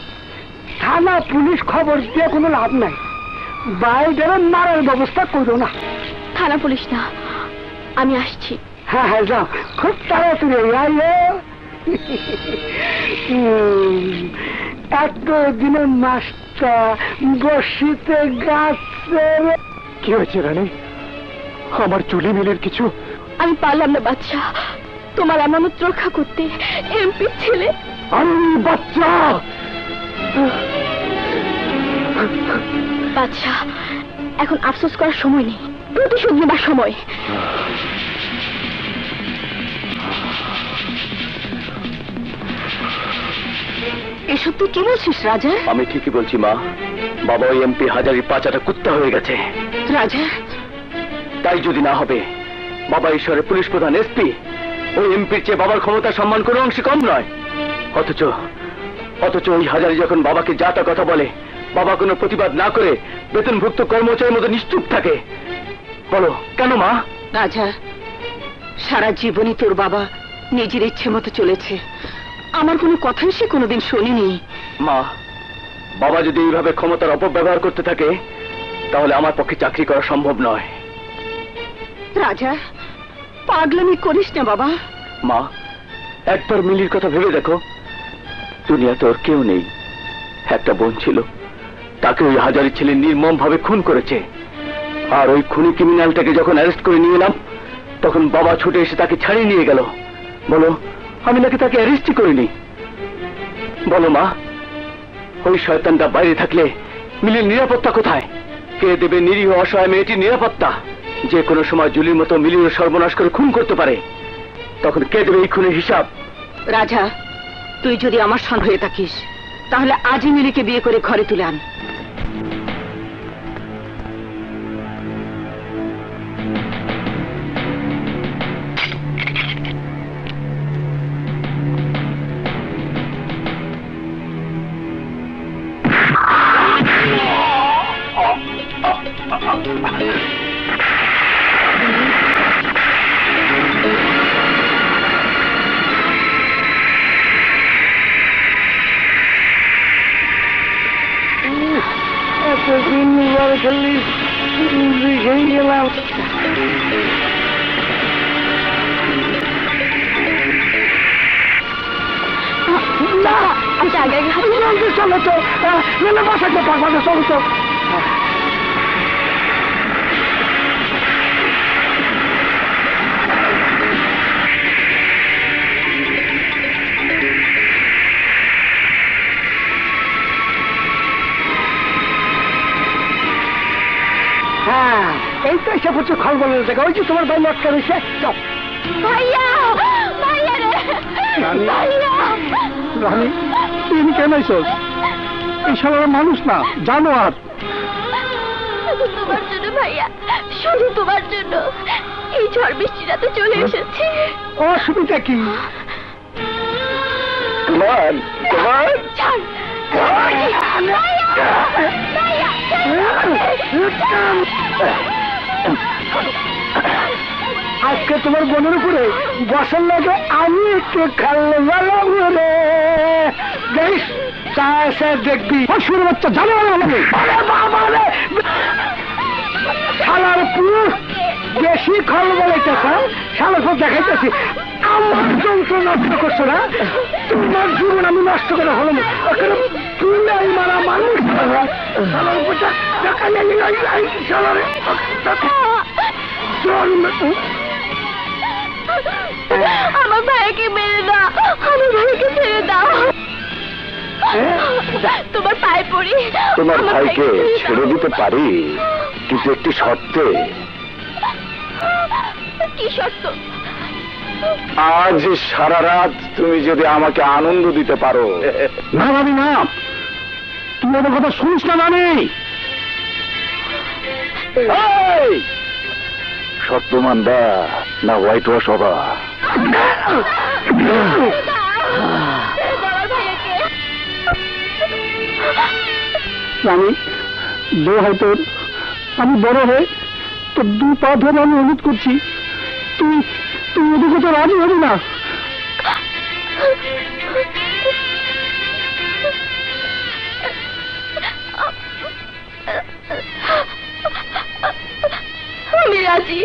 থানা পুলিশ খবর দিয়ে কোনো লাভ নাই, বাড়িটারে মারার ব্যবস্থা করো না। থানা পুলিশ না, আমি আসছি। হ্যাঁ হ্যাঁ, যাও খুব তাড়াতাড়ি। এতদিনের মাসটা বসিতে গাছের। কি হয়েছে রানী? আমার চুলি মিলের কিছু? আমি পারলাম না বাচ্চা, তোমার আমানত রক্ষা করতে। এমপি ছেলে আমি বাচ্চা। বাচ্চা, এখন আফসোস করার সময় নেই, প্রতিশোধ নেবার সময়। এসব তুই কি বলছিস রাজা? আমি ঠিকই বলছি মা। বাবা ওই এমপি হাজারি পাচাটা কুত্তা হয়ে গেছে। রাজা, তাই যদি না হবে, বাবা ঈশ্বরের পুলিশ প্রধান এসপি, ওই এমপির চেয়ে বাবার ক্ষমতা সম্মান করে অংশে কম নয়। অথচ ওই হাজারি যখন বাবাকে যা তা কথা বলে, বাবা কোনো প্রতিবাদ না করে বেতনভুক্ত কর্মচারীর মতো নিশ্চুপ থাকে। বলো কেন মা? রাজা, সারা জীবনই তোর বাবা নিজের ইচ্ছে মতো চলেছে। আমার কোনো কথাই সে কোনোদিন শোনেনি। মা, বাবা যদি এইভাবে ক্ষমতার অপব্যবহার করতে থাকে, তাহলে আমার পক্ষে চাকরি করা সম্ভব নয়। রাজা, পাগলামি করিস না বাবা। মা, একবার মিলির কথা ভেবে দেখো। দুনিয়া তোর কেউ নেই, একটা বোন ছিল, তাকে ওই হাজারি ছেলে নির্মম ভাবে খুন করেছে। আর ওই খুনি ক্রিমিনালটাকে যখন অ্যারেস্ট করে নিয়ে এলাম, তখন বাবা ছুটে এসে তাকে ছাড়িয়ে নিয়ে গেল। বলো, আমি নাকি তাকে অ্যারেস্টই করিনি? বলো মা, ওই শয়তানটা বাইরে থাকলে মিলির নিরাপত্তা কোথায়? কে দেবে নিরীহ অসহায় মেয়েটির নিরাপত্তা? যে কোনো সময় জুলির মতো মিলির সর্বনাশ করে খুন করতে পারে, তখন কে দেবে এই খুনের হিসাব? রাজা, তুই যদি আমার সঙ্গে হয়ে থাকিস, তাহলে আজই মিলিকে বিয়ে করে ঘরে তুলে আন। এতদিন খেলি দেখেই গেলাম। না, আমি জায়গায় চলো তো, বাসাতে পারবা না, চলো তো। হ্যাঁ, এই তো এসে পড়ছে খল বলে দেখা। ওই যে তোমার ভাই লটকা রয়েছে। ভাইয়া, ভাইয়া রে, ভাইয়া। রানী, তুই কেন আইসস? এই সারা মানুষ না, জানোয়ার। তোমার জন্য ভাইয়া, শুধু তোমার জন্য এই ঝড় বৃষ্টি রাতে চলে এসেছে। অসুবিধা কি? তোমার ছাড়, ভাইয়া, ভাইয়া, আজকে তোমার বোনের উপরে বসার লাগে আমি একটু খেললে রে দেখ, দেখবি পশুর বাচ্চা জানো আমাকে শালার পুরুষ বেশি খল বলাইতেছে। শালা সব দেখাইতেছি আমার যন্ত্র নষ্ট করছো না, তোমার জীবন আমি নষ্ট করে হলো না। তুই মারা মানুষ আমার ভাইকে মেরে দাও, আমার ভাইকে ছেড়ে দাও। তোমার পায়ে পড়ি। তোমার আমার ভাইকে ছেড়ে ছেড়ে দাও। দিতে পারি, কিন্তু একটি শর্তে। কি শর্ত? আজ সারা রাত তুমি যদি আমাকে আনন্দ দিতে পারো। না ভাবি না, তুমি আমার কথা শুনিস না জানি। শর্ত মানবা না হোয়াইট ওয়াশ হবা? আমি দোহাই তোর, আমি বড় হয়ে তোর দু পা ধরে আমি অনুরোধ করছি, তুই তুই ওদিকে তো রাজি হবি না। আমি রাজি।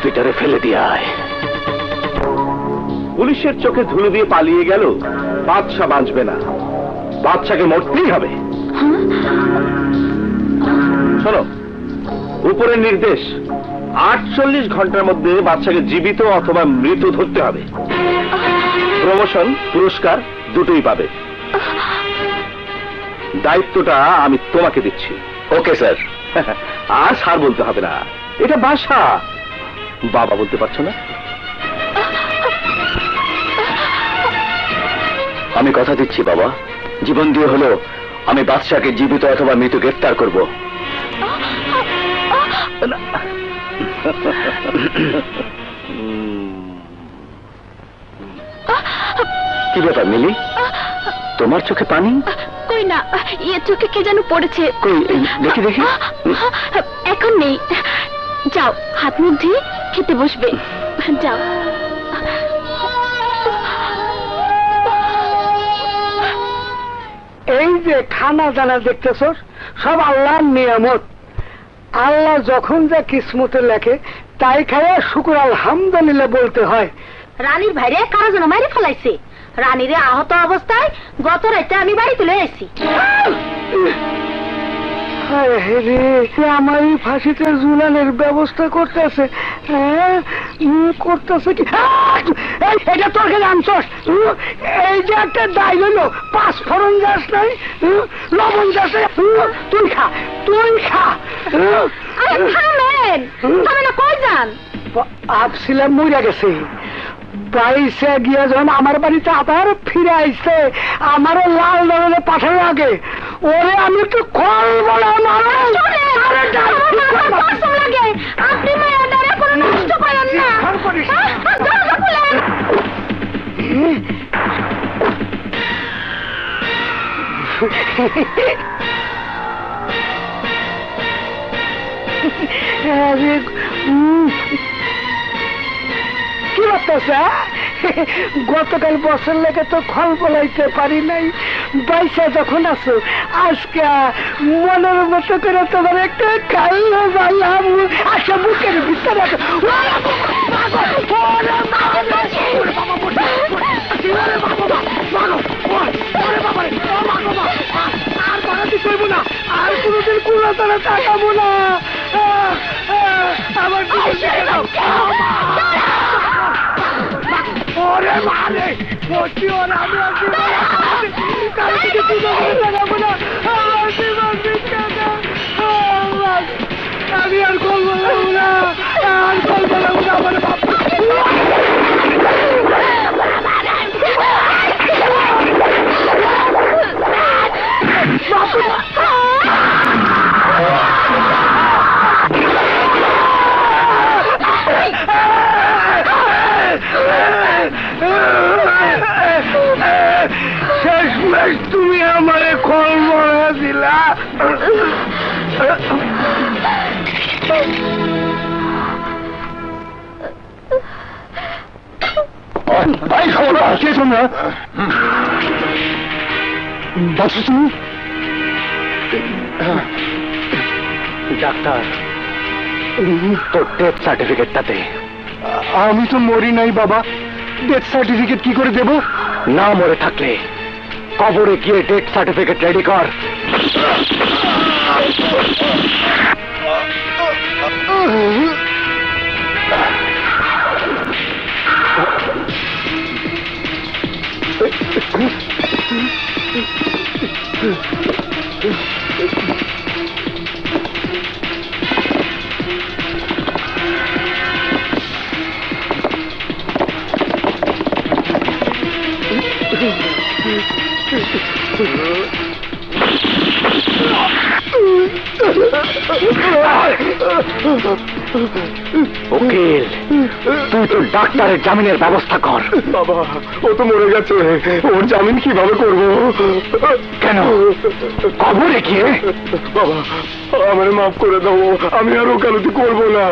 তুইটারে ফেলে দিয়ে আয়। পুলিশের চোখে ধুলো দিয়ে পালিয়ে গেল, বাদশা বাঁচবে না, বাদশাকে মরতেই হবে। শোনো, উপরের নির্দেশ, 48 ঘন্টার মধ্যে বাদশাকে জীবিত অথবা মৃত ধরতে হবে। প্রমোশন, পুরস্কার দুটোই পাবে। দায়িত্বটা আমি তোমাকে দিচ্ছি। Okay sir. আর স্যার বলতে হবে না, এটা বাসা। বাবা বলতে পারছো না? আমি কথা দিচ্ছি বাবা, জীবন দিয়ে হলো আমি বাদশাকে জীবিত অথবা মৃত গ্রেফতার করব। কি ব্যাপার মিলি, তোমার চোখে পানি? কই না, চোখে কে যেন পড়েছে। কই দেখি দেখি। এখন নেই, যাও হাত মুখ ধুয়ে খেতে বসবে, যাও। এই যে খানা দানা দেখতেছ, সব আল্লাহর নিয়ামত। আল্লাহ যখন যা কিসমতে লেখে তাই খাইয়া শুকুর আলহামদুলিল্লাহ বলতে হয়। রানীর ভাইরে কারো যেন মারি ফেলাইছে। রানীরে আহত অবস্থায় গত রাতে আমি বাড়ি তুলে এসেছি। আমার এই ফাঁসিতে ঝুলানোর ব্যবস্থা করতেছে। করতেছে কি? এটা তোর কাছে আনছস? এই যে একটা দায় হইল, 5 ফোড়ন যাস নাই, লবণ যাস নাই, তুই খা, তুই খা। থামেন, থামেন, কই যান? আপছিলাম মরিয়া গেছে, পাইছে গিয়া যখন আমার বাড়িতে আবার ফিরে আইছে, আমারও লাল দলে পাঠানো আগে ওরে আমি একটু খল বলা মারে। আপনি মায়ের দ্বারা কোনো নষ্ট করেন না। দরজা খুলেন। কি করতেছে? গতকাল বছর লেগে তো খল বলাইতে পারি নাই, বাইসা যখন আছো আজকে মনের মতো করে তোমার একটা খাইয়ে যাইলাম। আচ্ছা বুকের ভিতরে আর বাড়াতে করবো না, আর কোনোদিন কোনো তারা তাকাবো না। আমার ওরে মানে বলছি, ওরা আমি আমি আর করবো না, আর করবো না আমার বাবা। শেষমেশ তুমি আমারে খল মরা দিলা। ডাক্তার, তোর ডেথ সার্টিফিকেটটাতে। আমি তো মরি নাই বাবা, ডেথ সার্টিফিকেট কি করে দেব? না মরে থাকলে কবরে গিয়ে ডেথ সার্টিফিকেট রেডি কর। উকিল, তুই তো ডাক্তারের জামিনের ব্যবস্থা কর। বাবা, ও তো মরে গেছে, ওর জামিন কিভাবে করবো? কেন? কবরে গিয়ে? বাবা, আমার মাফ করে দাও, আমি আর ওকালতি করবো না।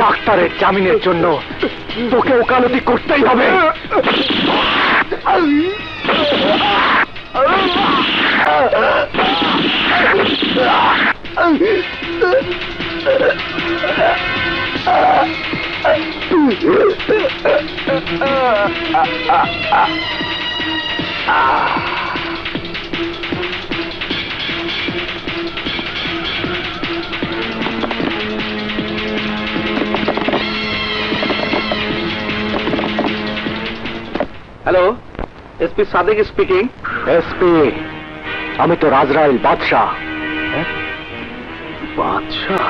ডাক্তারের জামিনের জন্য তোকে ওকালতি করতেই হবে। Ah! SP Sadek speaking. SP, আমি তো রাজরাইল বাদশাহ। বাদশাহ?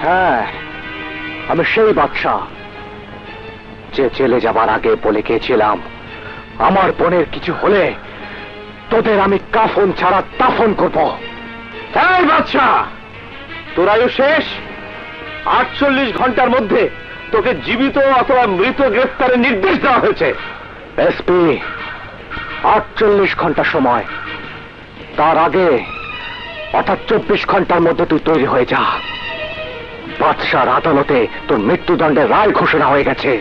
হ্যাঁ, আমি সেই বাদশাহ যে জেলে যাবার আগে বলে গিয়েছিলাম আমার বোনের কিছু হলে তোদের আমি কাফন ছাড়া দাফন করব। এই বাদশাহ, তোর আয়ু শেষ। 48 ঘন্টার মধ্যে তোকে জীবিত অথবা মৃত গ্রেফতারের নির্দেশ দেওয়া হয়েছে। এসপি, 48 ঘন্টা সময়, তার আগে অর্থাৎ 24 ঘন্টার মধ্যে তুই তৈরি হয়ে যা। বাদশার আদালতে তোর মৃত্যুদণ্ডের রায় ঘোষণা হয়ে গেছে।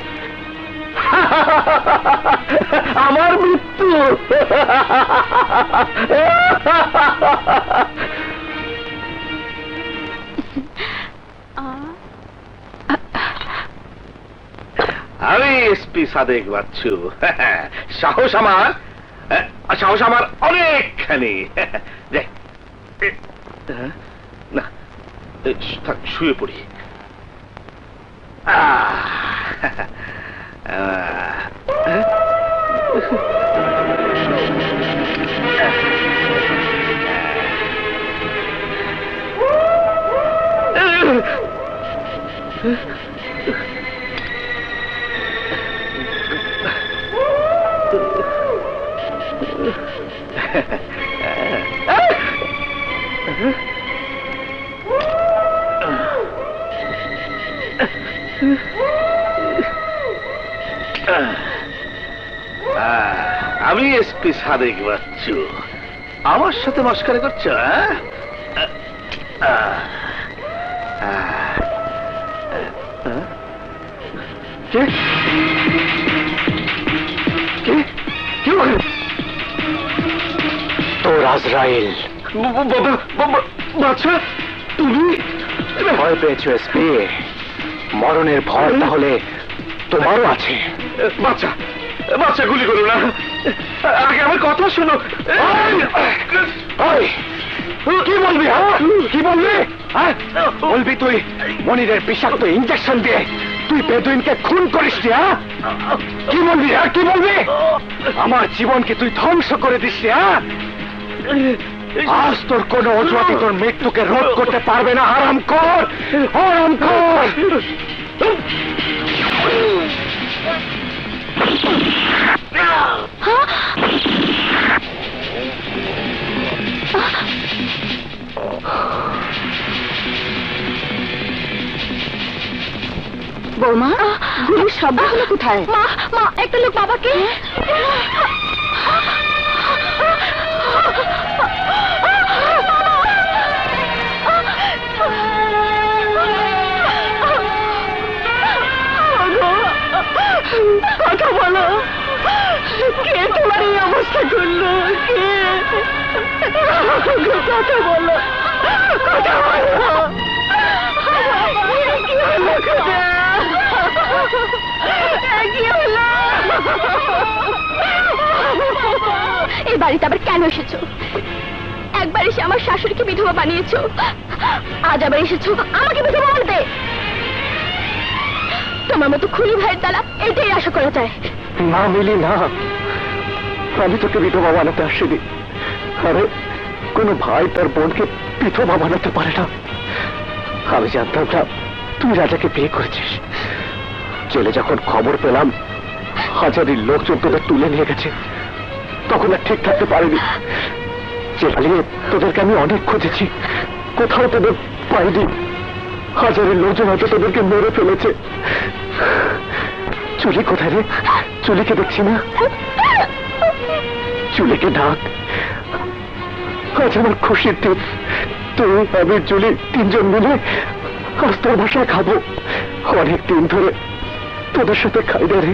আমার মৃত্যু? আমি এসপি সাদেক বাচ্চু। সাহস আমার অনেকখানি। না, থাক, শুয়ে পড়ি। আমি এসপি সাদেক বাচ্চু। আমার সাথে মস্কারা করছো? তো রাজরাইল, বাচ্চা, তুমি ভয় পেয়েছো এসপি? মরণের ভয় তাহলে তোমারও আছে। বাচ্চা, বাচ্চা, গুলি করো না। আগে আমার কথা শোনো। কি বলবি? কি বলবি? বলবি তুই মনিরের বিষাক্ত ইঞ্জেকশন দিয়ে তুই বেদুইনকে খুন করিস? কি বলবি? কি বলবি? আমার জীবনকে তুই ধ্বংস করে দিস? আজ তোর কোন অজুহাতে তোর মৃত্যুকে রোধ করতে পারবে না। হারামখোর, হারামখোর! বৌমা, গুলির শব্দ হলো কোথায়? মা, একটা লোক বাবাকে কথা বলো। কে তোমার এই অবস্থা করলো? কে? কথা বলো, কথা বলো। কি হলো? কি হলো? এই বাড়িতে আবার কেন এসেছো? একবার এসে আমার শাশুড়িকে বিধবা বানিয়েছো, আজ আবার এসেছো আমাকে বিধবা বানাতে। তোমার মতো খুনি ভাইয়ের দ্বারা এটাই আশা করা যায়। না মিলি, না, আমি তোকে বিধবা বানাতে আসিনি। আরে কোন ভাই তার বোনকে বিধবা বানাতে পারে না। আমি জানতাম না তুই রাজাকে বিয়ে করেছিস। জেলে যখন খবর পেলাম হাজারির লোকজন তোদের তুলে নিয়ে গেছে, তখন আর ঠিক থাকতে পারিনি। জেলে তোদেরকে আমি অনেক খুঁজেছি, কোথাও তোদের পাইনি। হাজারের লোকজন হয়তো তোদেরকে মেরে ফেলেছে। চুলি কোথায় রে? চুলিকে দেখছি না। চুলিকে ডাক, আজ আমার খুশির দিন। তুই, আমি, চুলি তিনজন মিলে আজ তোর বাসায় খাবো। অনেক দিন ধরে তোদের সাথে খাই না রে।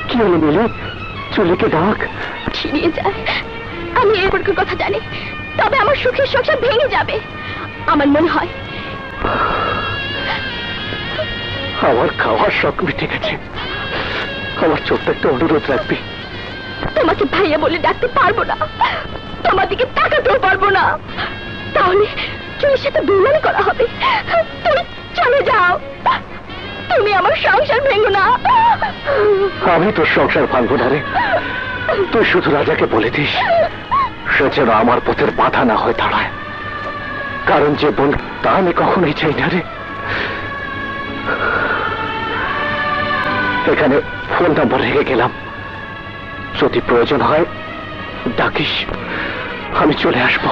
কি হলো মিলি? চুলিকে ডাক। ছিনিয়ে যায়। আমি এরপরকার কথা জানি, তবে আমার সুখের সংসার ভেঙে যাবে। আমার মনে হয় আমার খাওয়ার শখ মিটে গেছে। আমার ছোট্ট একটা অনুরোধ রাখবি। তোমাকে ভাইয়া বলে ডাকতে পারবো না, তোমার দিকে তাকাতেও পারবো না। তাহলে চুরির সাথে বেইমানি করা হবে। তুমি চলে যাও। তুমি আমার সংসার ভেঙো না। আমি তোর সংসার ভাঙবো না রে। তুই শুধু রাজাকে বলে দিস সে যেন আমার পথের বাধা না হয়ে দাঁড়ায়, কারণ যে বোন তা আমি কখনোই চাই না রে। এখানে ফোন নাম্বার রেখে গেলাম, যদি প্রয়োজন হয় ডাকিস, আমি চলে আসবো।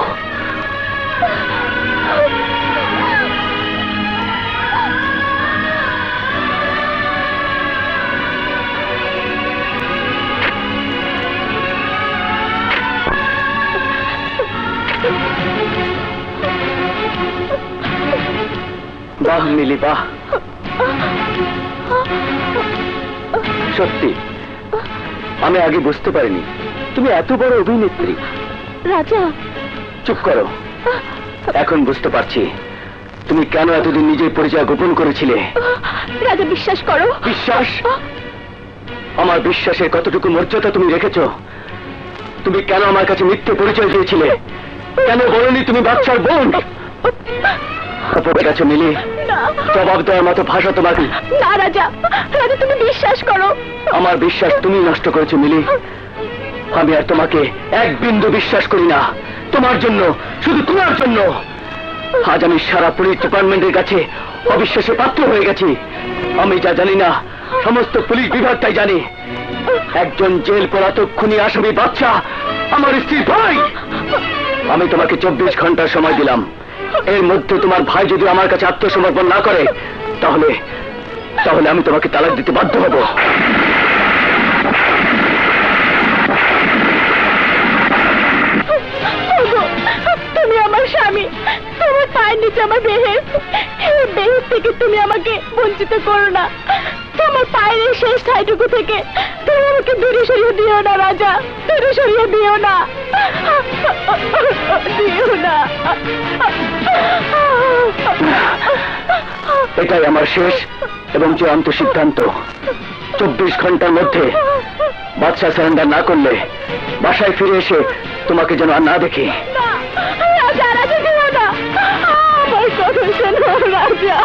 বাহ মিলি বাহ, সত্যি আমি আগে বুঝতে পারিনি তুমি এত বড় অভিনেত্রী। রাজা, চুপ করো, এখন বুঝতে পারছি তুমি কেন এতদিন নিজের পরিচয় গোপন করেছিলে। রাজা বিশ্বাস করো। বিশ্বাস? আমার বিশ্বাসের কতটুকু মর্যাদা তুমি রেখেছো? তুমি কেন আমার কাছে মিথ্যে পরিচয় দিয়েছিলে? কেন বলনি তুমি বাচ্চার বোন? খবর কাছে মিলি, জবাব দেওয়ার মতো ভাষা তোমার কি? না রাজা, রাজা তুমি বিশ্বাস করো। আমার বিশ্বাস তুমি নষ্ট করেছো মিলি। আমি আর তোমাকে এক বিন্দু বিশ্বাস করি না। তোমার জন্য, শুধু তোমার জন্য আজ আমি সারা পুলিশ ডিপার্টমেন্টের কাছে অবিশ্বাসের পাত্র হয়ে গেছি। আমি যা জানি না সমস্ত পুলিশ বিভাগ তাই জানে। একজন জেল পলাতক খুনি আসামি বাচ্চা আমার স্ত্রীর ভাই। আমি তোমাকে 24 ঘন্টার সময় দিলাম, এর মধ্যে তোমার ভাই যদি আমার কাছে আত্মসমর্পণ না করে তাহলে তাহলে আমি তোমাকে তালাক দিতে বাধ্য হব। তুমি আমার স্বামী, তোমার পায়ের নিচে আমার বেহেস, এই বেহেস থেকে তুমি আমাকে বঞ্চিত করো না। তোমার পায়ের এই শেষ ঠাইটুকু থেকে তুমি আমাকে দূরে সরিয়ে দিও না রাজা, দূরে সরিয়ে দিও না, দিও না। এটাই আমার শেষ এবং চূড়ান্ত সিদ্ধান্ত। 24 ঘন্টার মধ্যে বাদশা সারেন্ডার না করলে বাসায় ফিরে এসে তোমাকে যেন আর না দেখি। রাজা, রাজা দিও না, আমার কথা শোনো রাজা।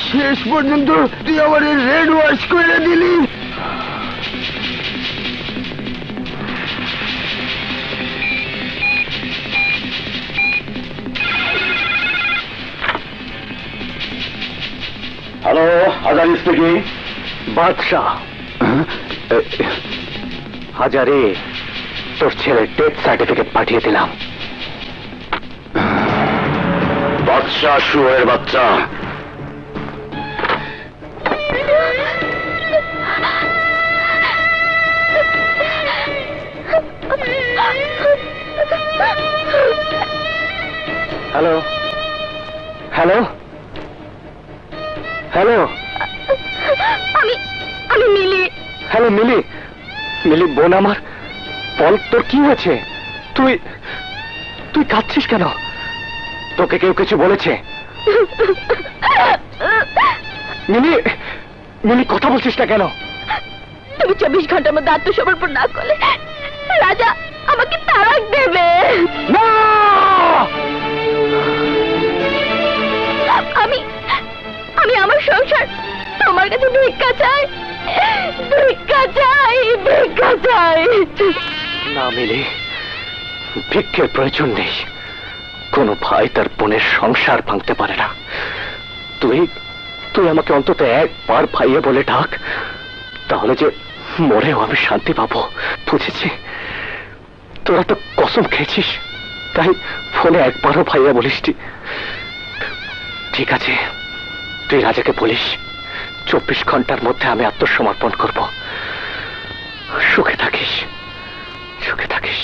শেষ পর্যন্ত তুই আমার রেড ওয়াশ করে দিলি। হ্যালো, হাজার স্পিকিং। বাদশা, হাজারে তোর ছেলের ডেথ সার্টিফিকেট পাঠিয়ে দিলাম। বাদশা শুয়ের বাচ্চা, হ্যালো হ্যালো হ্যালো, আমি মিলি। হ্যালো মিলি। মিলি বোন আমার, বল তোর কি হয়েছে? তুই তুই কাঁদছিস কেন? তোকে কেউ কিছু বলেছে? মিনি, মিনি কথা বলছিস না কেন? তুমি 24 ঘন্টার মধ্যে আত্মসমর্পণ না করলে রাজা আমাকে তালাক দেবে। না! আমি আমি আমার সংসার তোমার কাছে ভিক্ষা চাই, ভিক্ষা চাই, ভিক্ষা চাই। না মিলি, ভিক্ষের প্রয়োজন নেই। কোনো ভাই তার বোনের সংসার ভাঙতে পারে না। তুই তুই আমাকে অন্তত একবার ভাইয়া বলে ডাক, তাহলে যে মরেও আমি শান্তি পাবো। বুঝেছি, তোরা তো কসম খেয়েছিস, তাই ফোনে একবারও ভাইয়া বলিসটি। ঠিক আছে, তুই রাজাকে বলিস 24 ঘন্টার মধ্যে আমি আত্মসমর্পণ করব। সুখে থাকিস, সুখে থাকিস।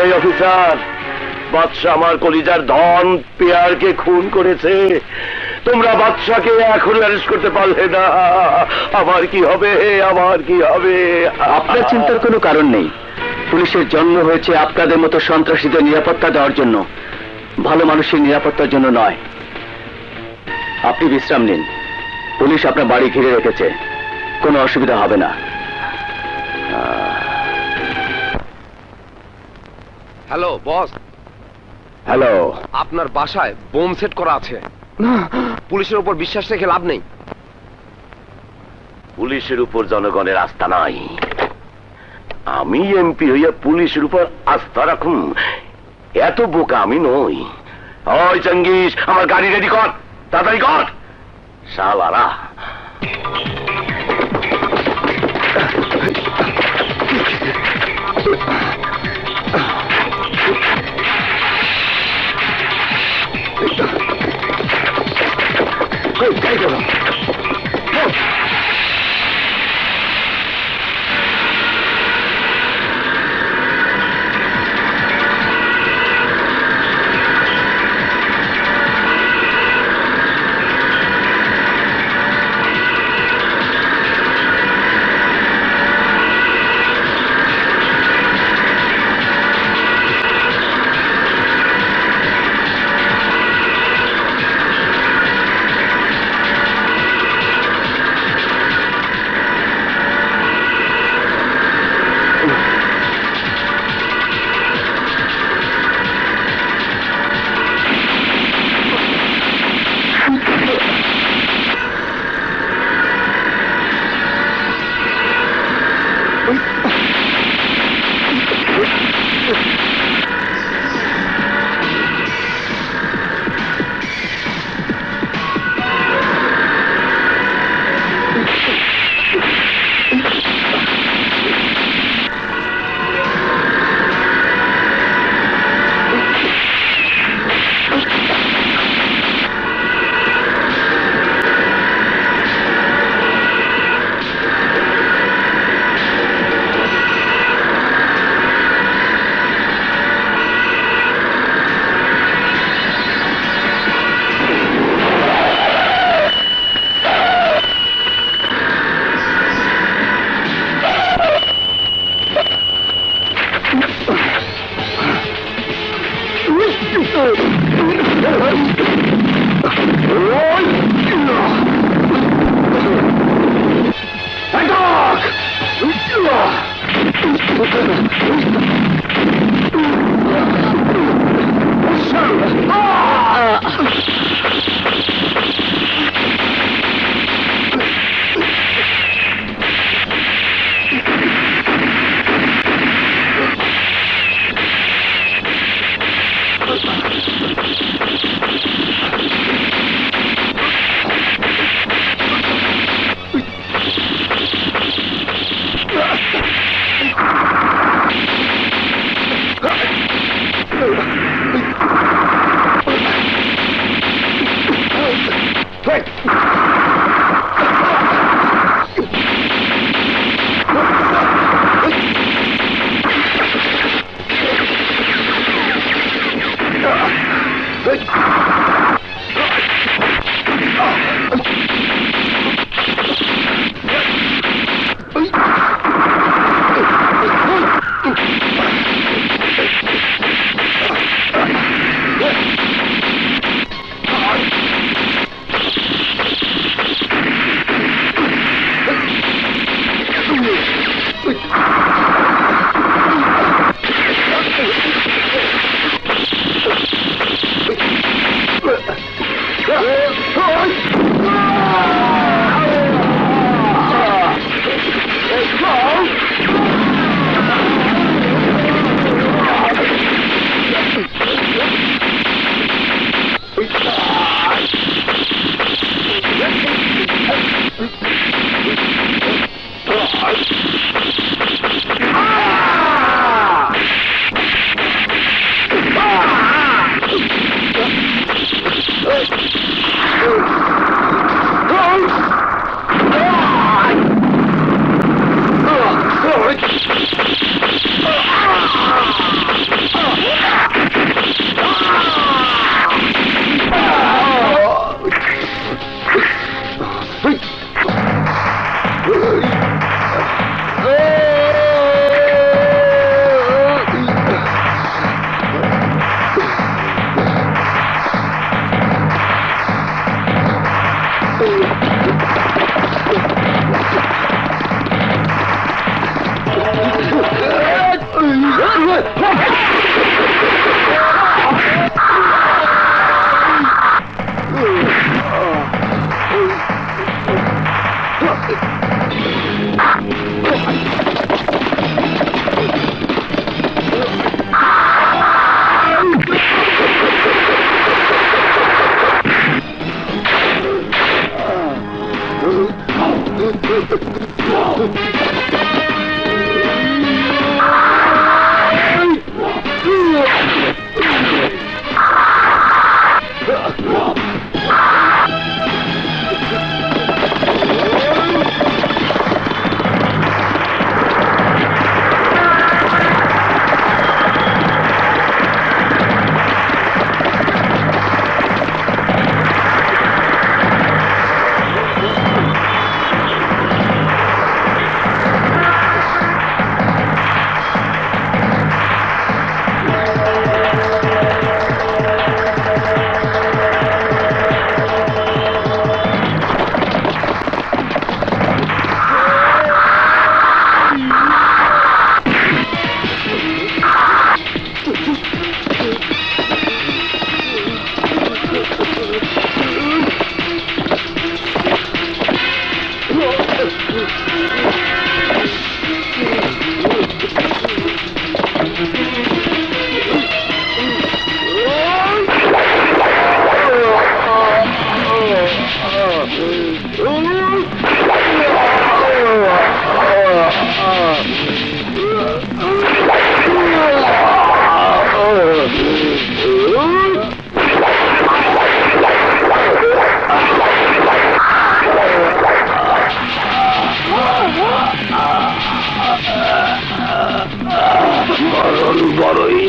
এই অফিসার, বাদশা আমার কলিজার ধন পেয়ারকে খুন করেছে। তোমরা বাদশাকে এখনো অ্যারেস্ট করতে পারলে না। আমার কি হবে, আমার কি হবে? আপনার চিন্তার কোনো কারণ নেই। পুলিশের জন্ম হয়েছে আপনাদের মতো সন্ত্রাসীদের নিরাপত্তা দেওয়ার জন্য, ভালো মানুষের নিরাপত্তার জন্য নয়। আপনি বিশ্রাম নিন। পুলিশ আপনার বাড়ি ঘিরে রেখেছে, কোনো অসুবিধা হবে না। Hello boss, hello. আপনার বাসায় বোম সেট করা আছে। পুলিশের উপর বিশ্বাস রেখে লাভ নেই। পুলিশের উপর জনগণের আস্থা নাই। আমি এমপি হইয়া পুলিশের উপর আস্থা রাখুন, এত বোকা আমি নই। ওই চঙ্গিস, আমার গাড়ি রেডি কর, তাড়াতাড়ি কর। শালারা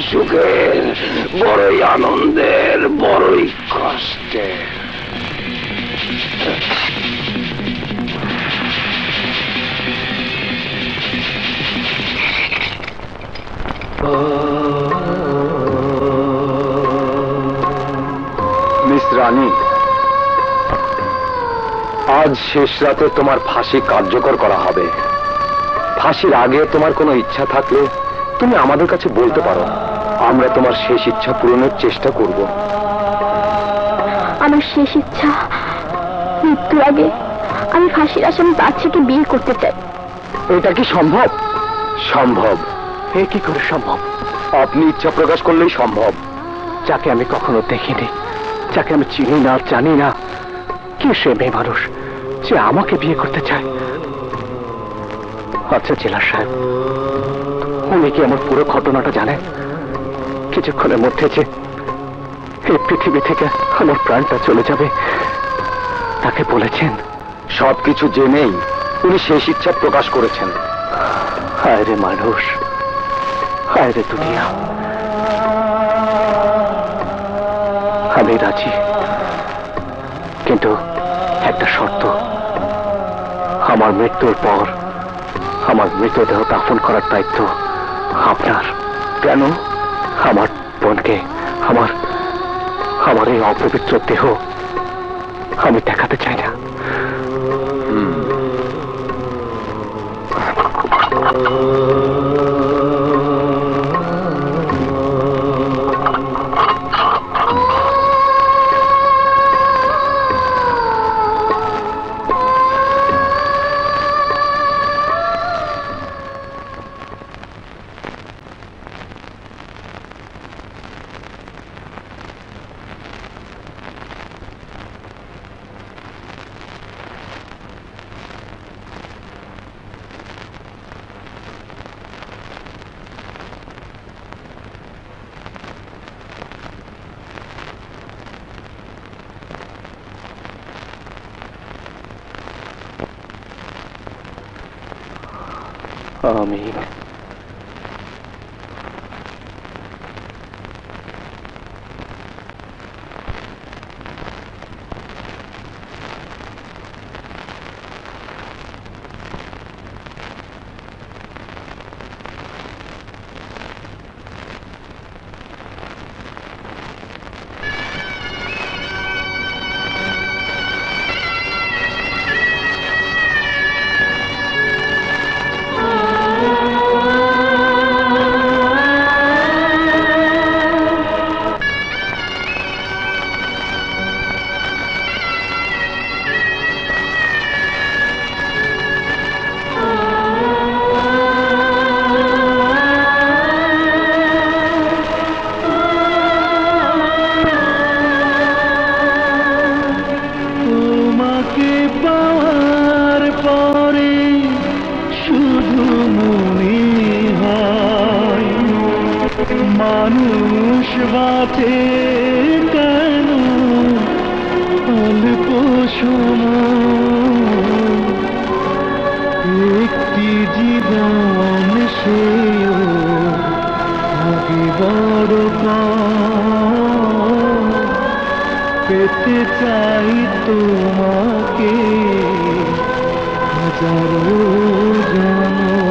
সুখের, বড়ই আনন্দের, বড়ই কষ্টের। মিস রানী, আজ শেষ রাতে তোমার ফাঁসি কার্যকর করা হবে। ফাঁসির আগে তোমার কোনো ইচ্ছা থাকলে তুমি আমাদের কাছে বলতে পারো, আমরা তোমার শেষ ইচ্ছা পূরণের চেষ্টা করব। আমার শেষ ইচ্ছা, মৃত্যুর আগে আমি ফাঁসির আসামি বাচ্চাকে বিয়ে করতে চাই। এটা কি সম্ভব? সম্ভব। এ কি করে সম্ভব? আপনি ইচ্ছা প্রকাশ করলেই সম্ভব। যাকে আমি কখনো দেখিনি, যাকে আমি চিনি না, জানি না, কি সে মেয়ে মানুষ যে আমাকে বিয়ে করতে চায়? আচ্ছা জেলার সাহেব, উনি কি আমার পুরো ঘটনাটা জানেন? কিছুক্ষণের মধ্যে যে এই পৃথিবী থেকে আমার প্রাণটা চলে যাবে, তাকে বলেছেন? সবকিছু জেনেই উনি শেষ ইচ্ছা প্রকাশ করেছেন। হায় রে মানুষ, হায় রে দুনিয়া। আমি রাজি, কিন্তু একটা শর্ত, আমার মৃত্যুর পর আমার মৃতদেহ দাফন করার দায়িত্ব আপনার। কেন? আমার বোনকে, আমার এই অপবিত্র দেহ আমি দেখাতে চাই না। আমিন। মানুষ বাঁচে কেন অল্প সময়, একটি জীবন সেও আগে বড় পেতে চাই তোমাকে হাজারো জন্ম।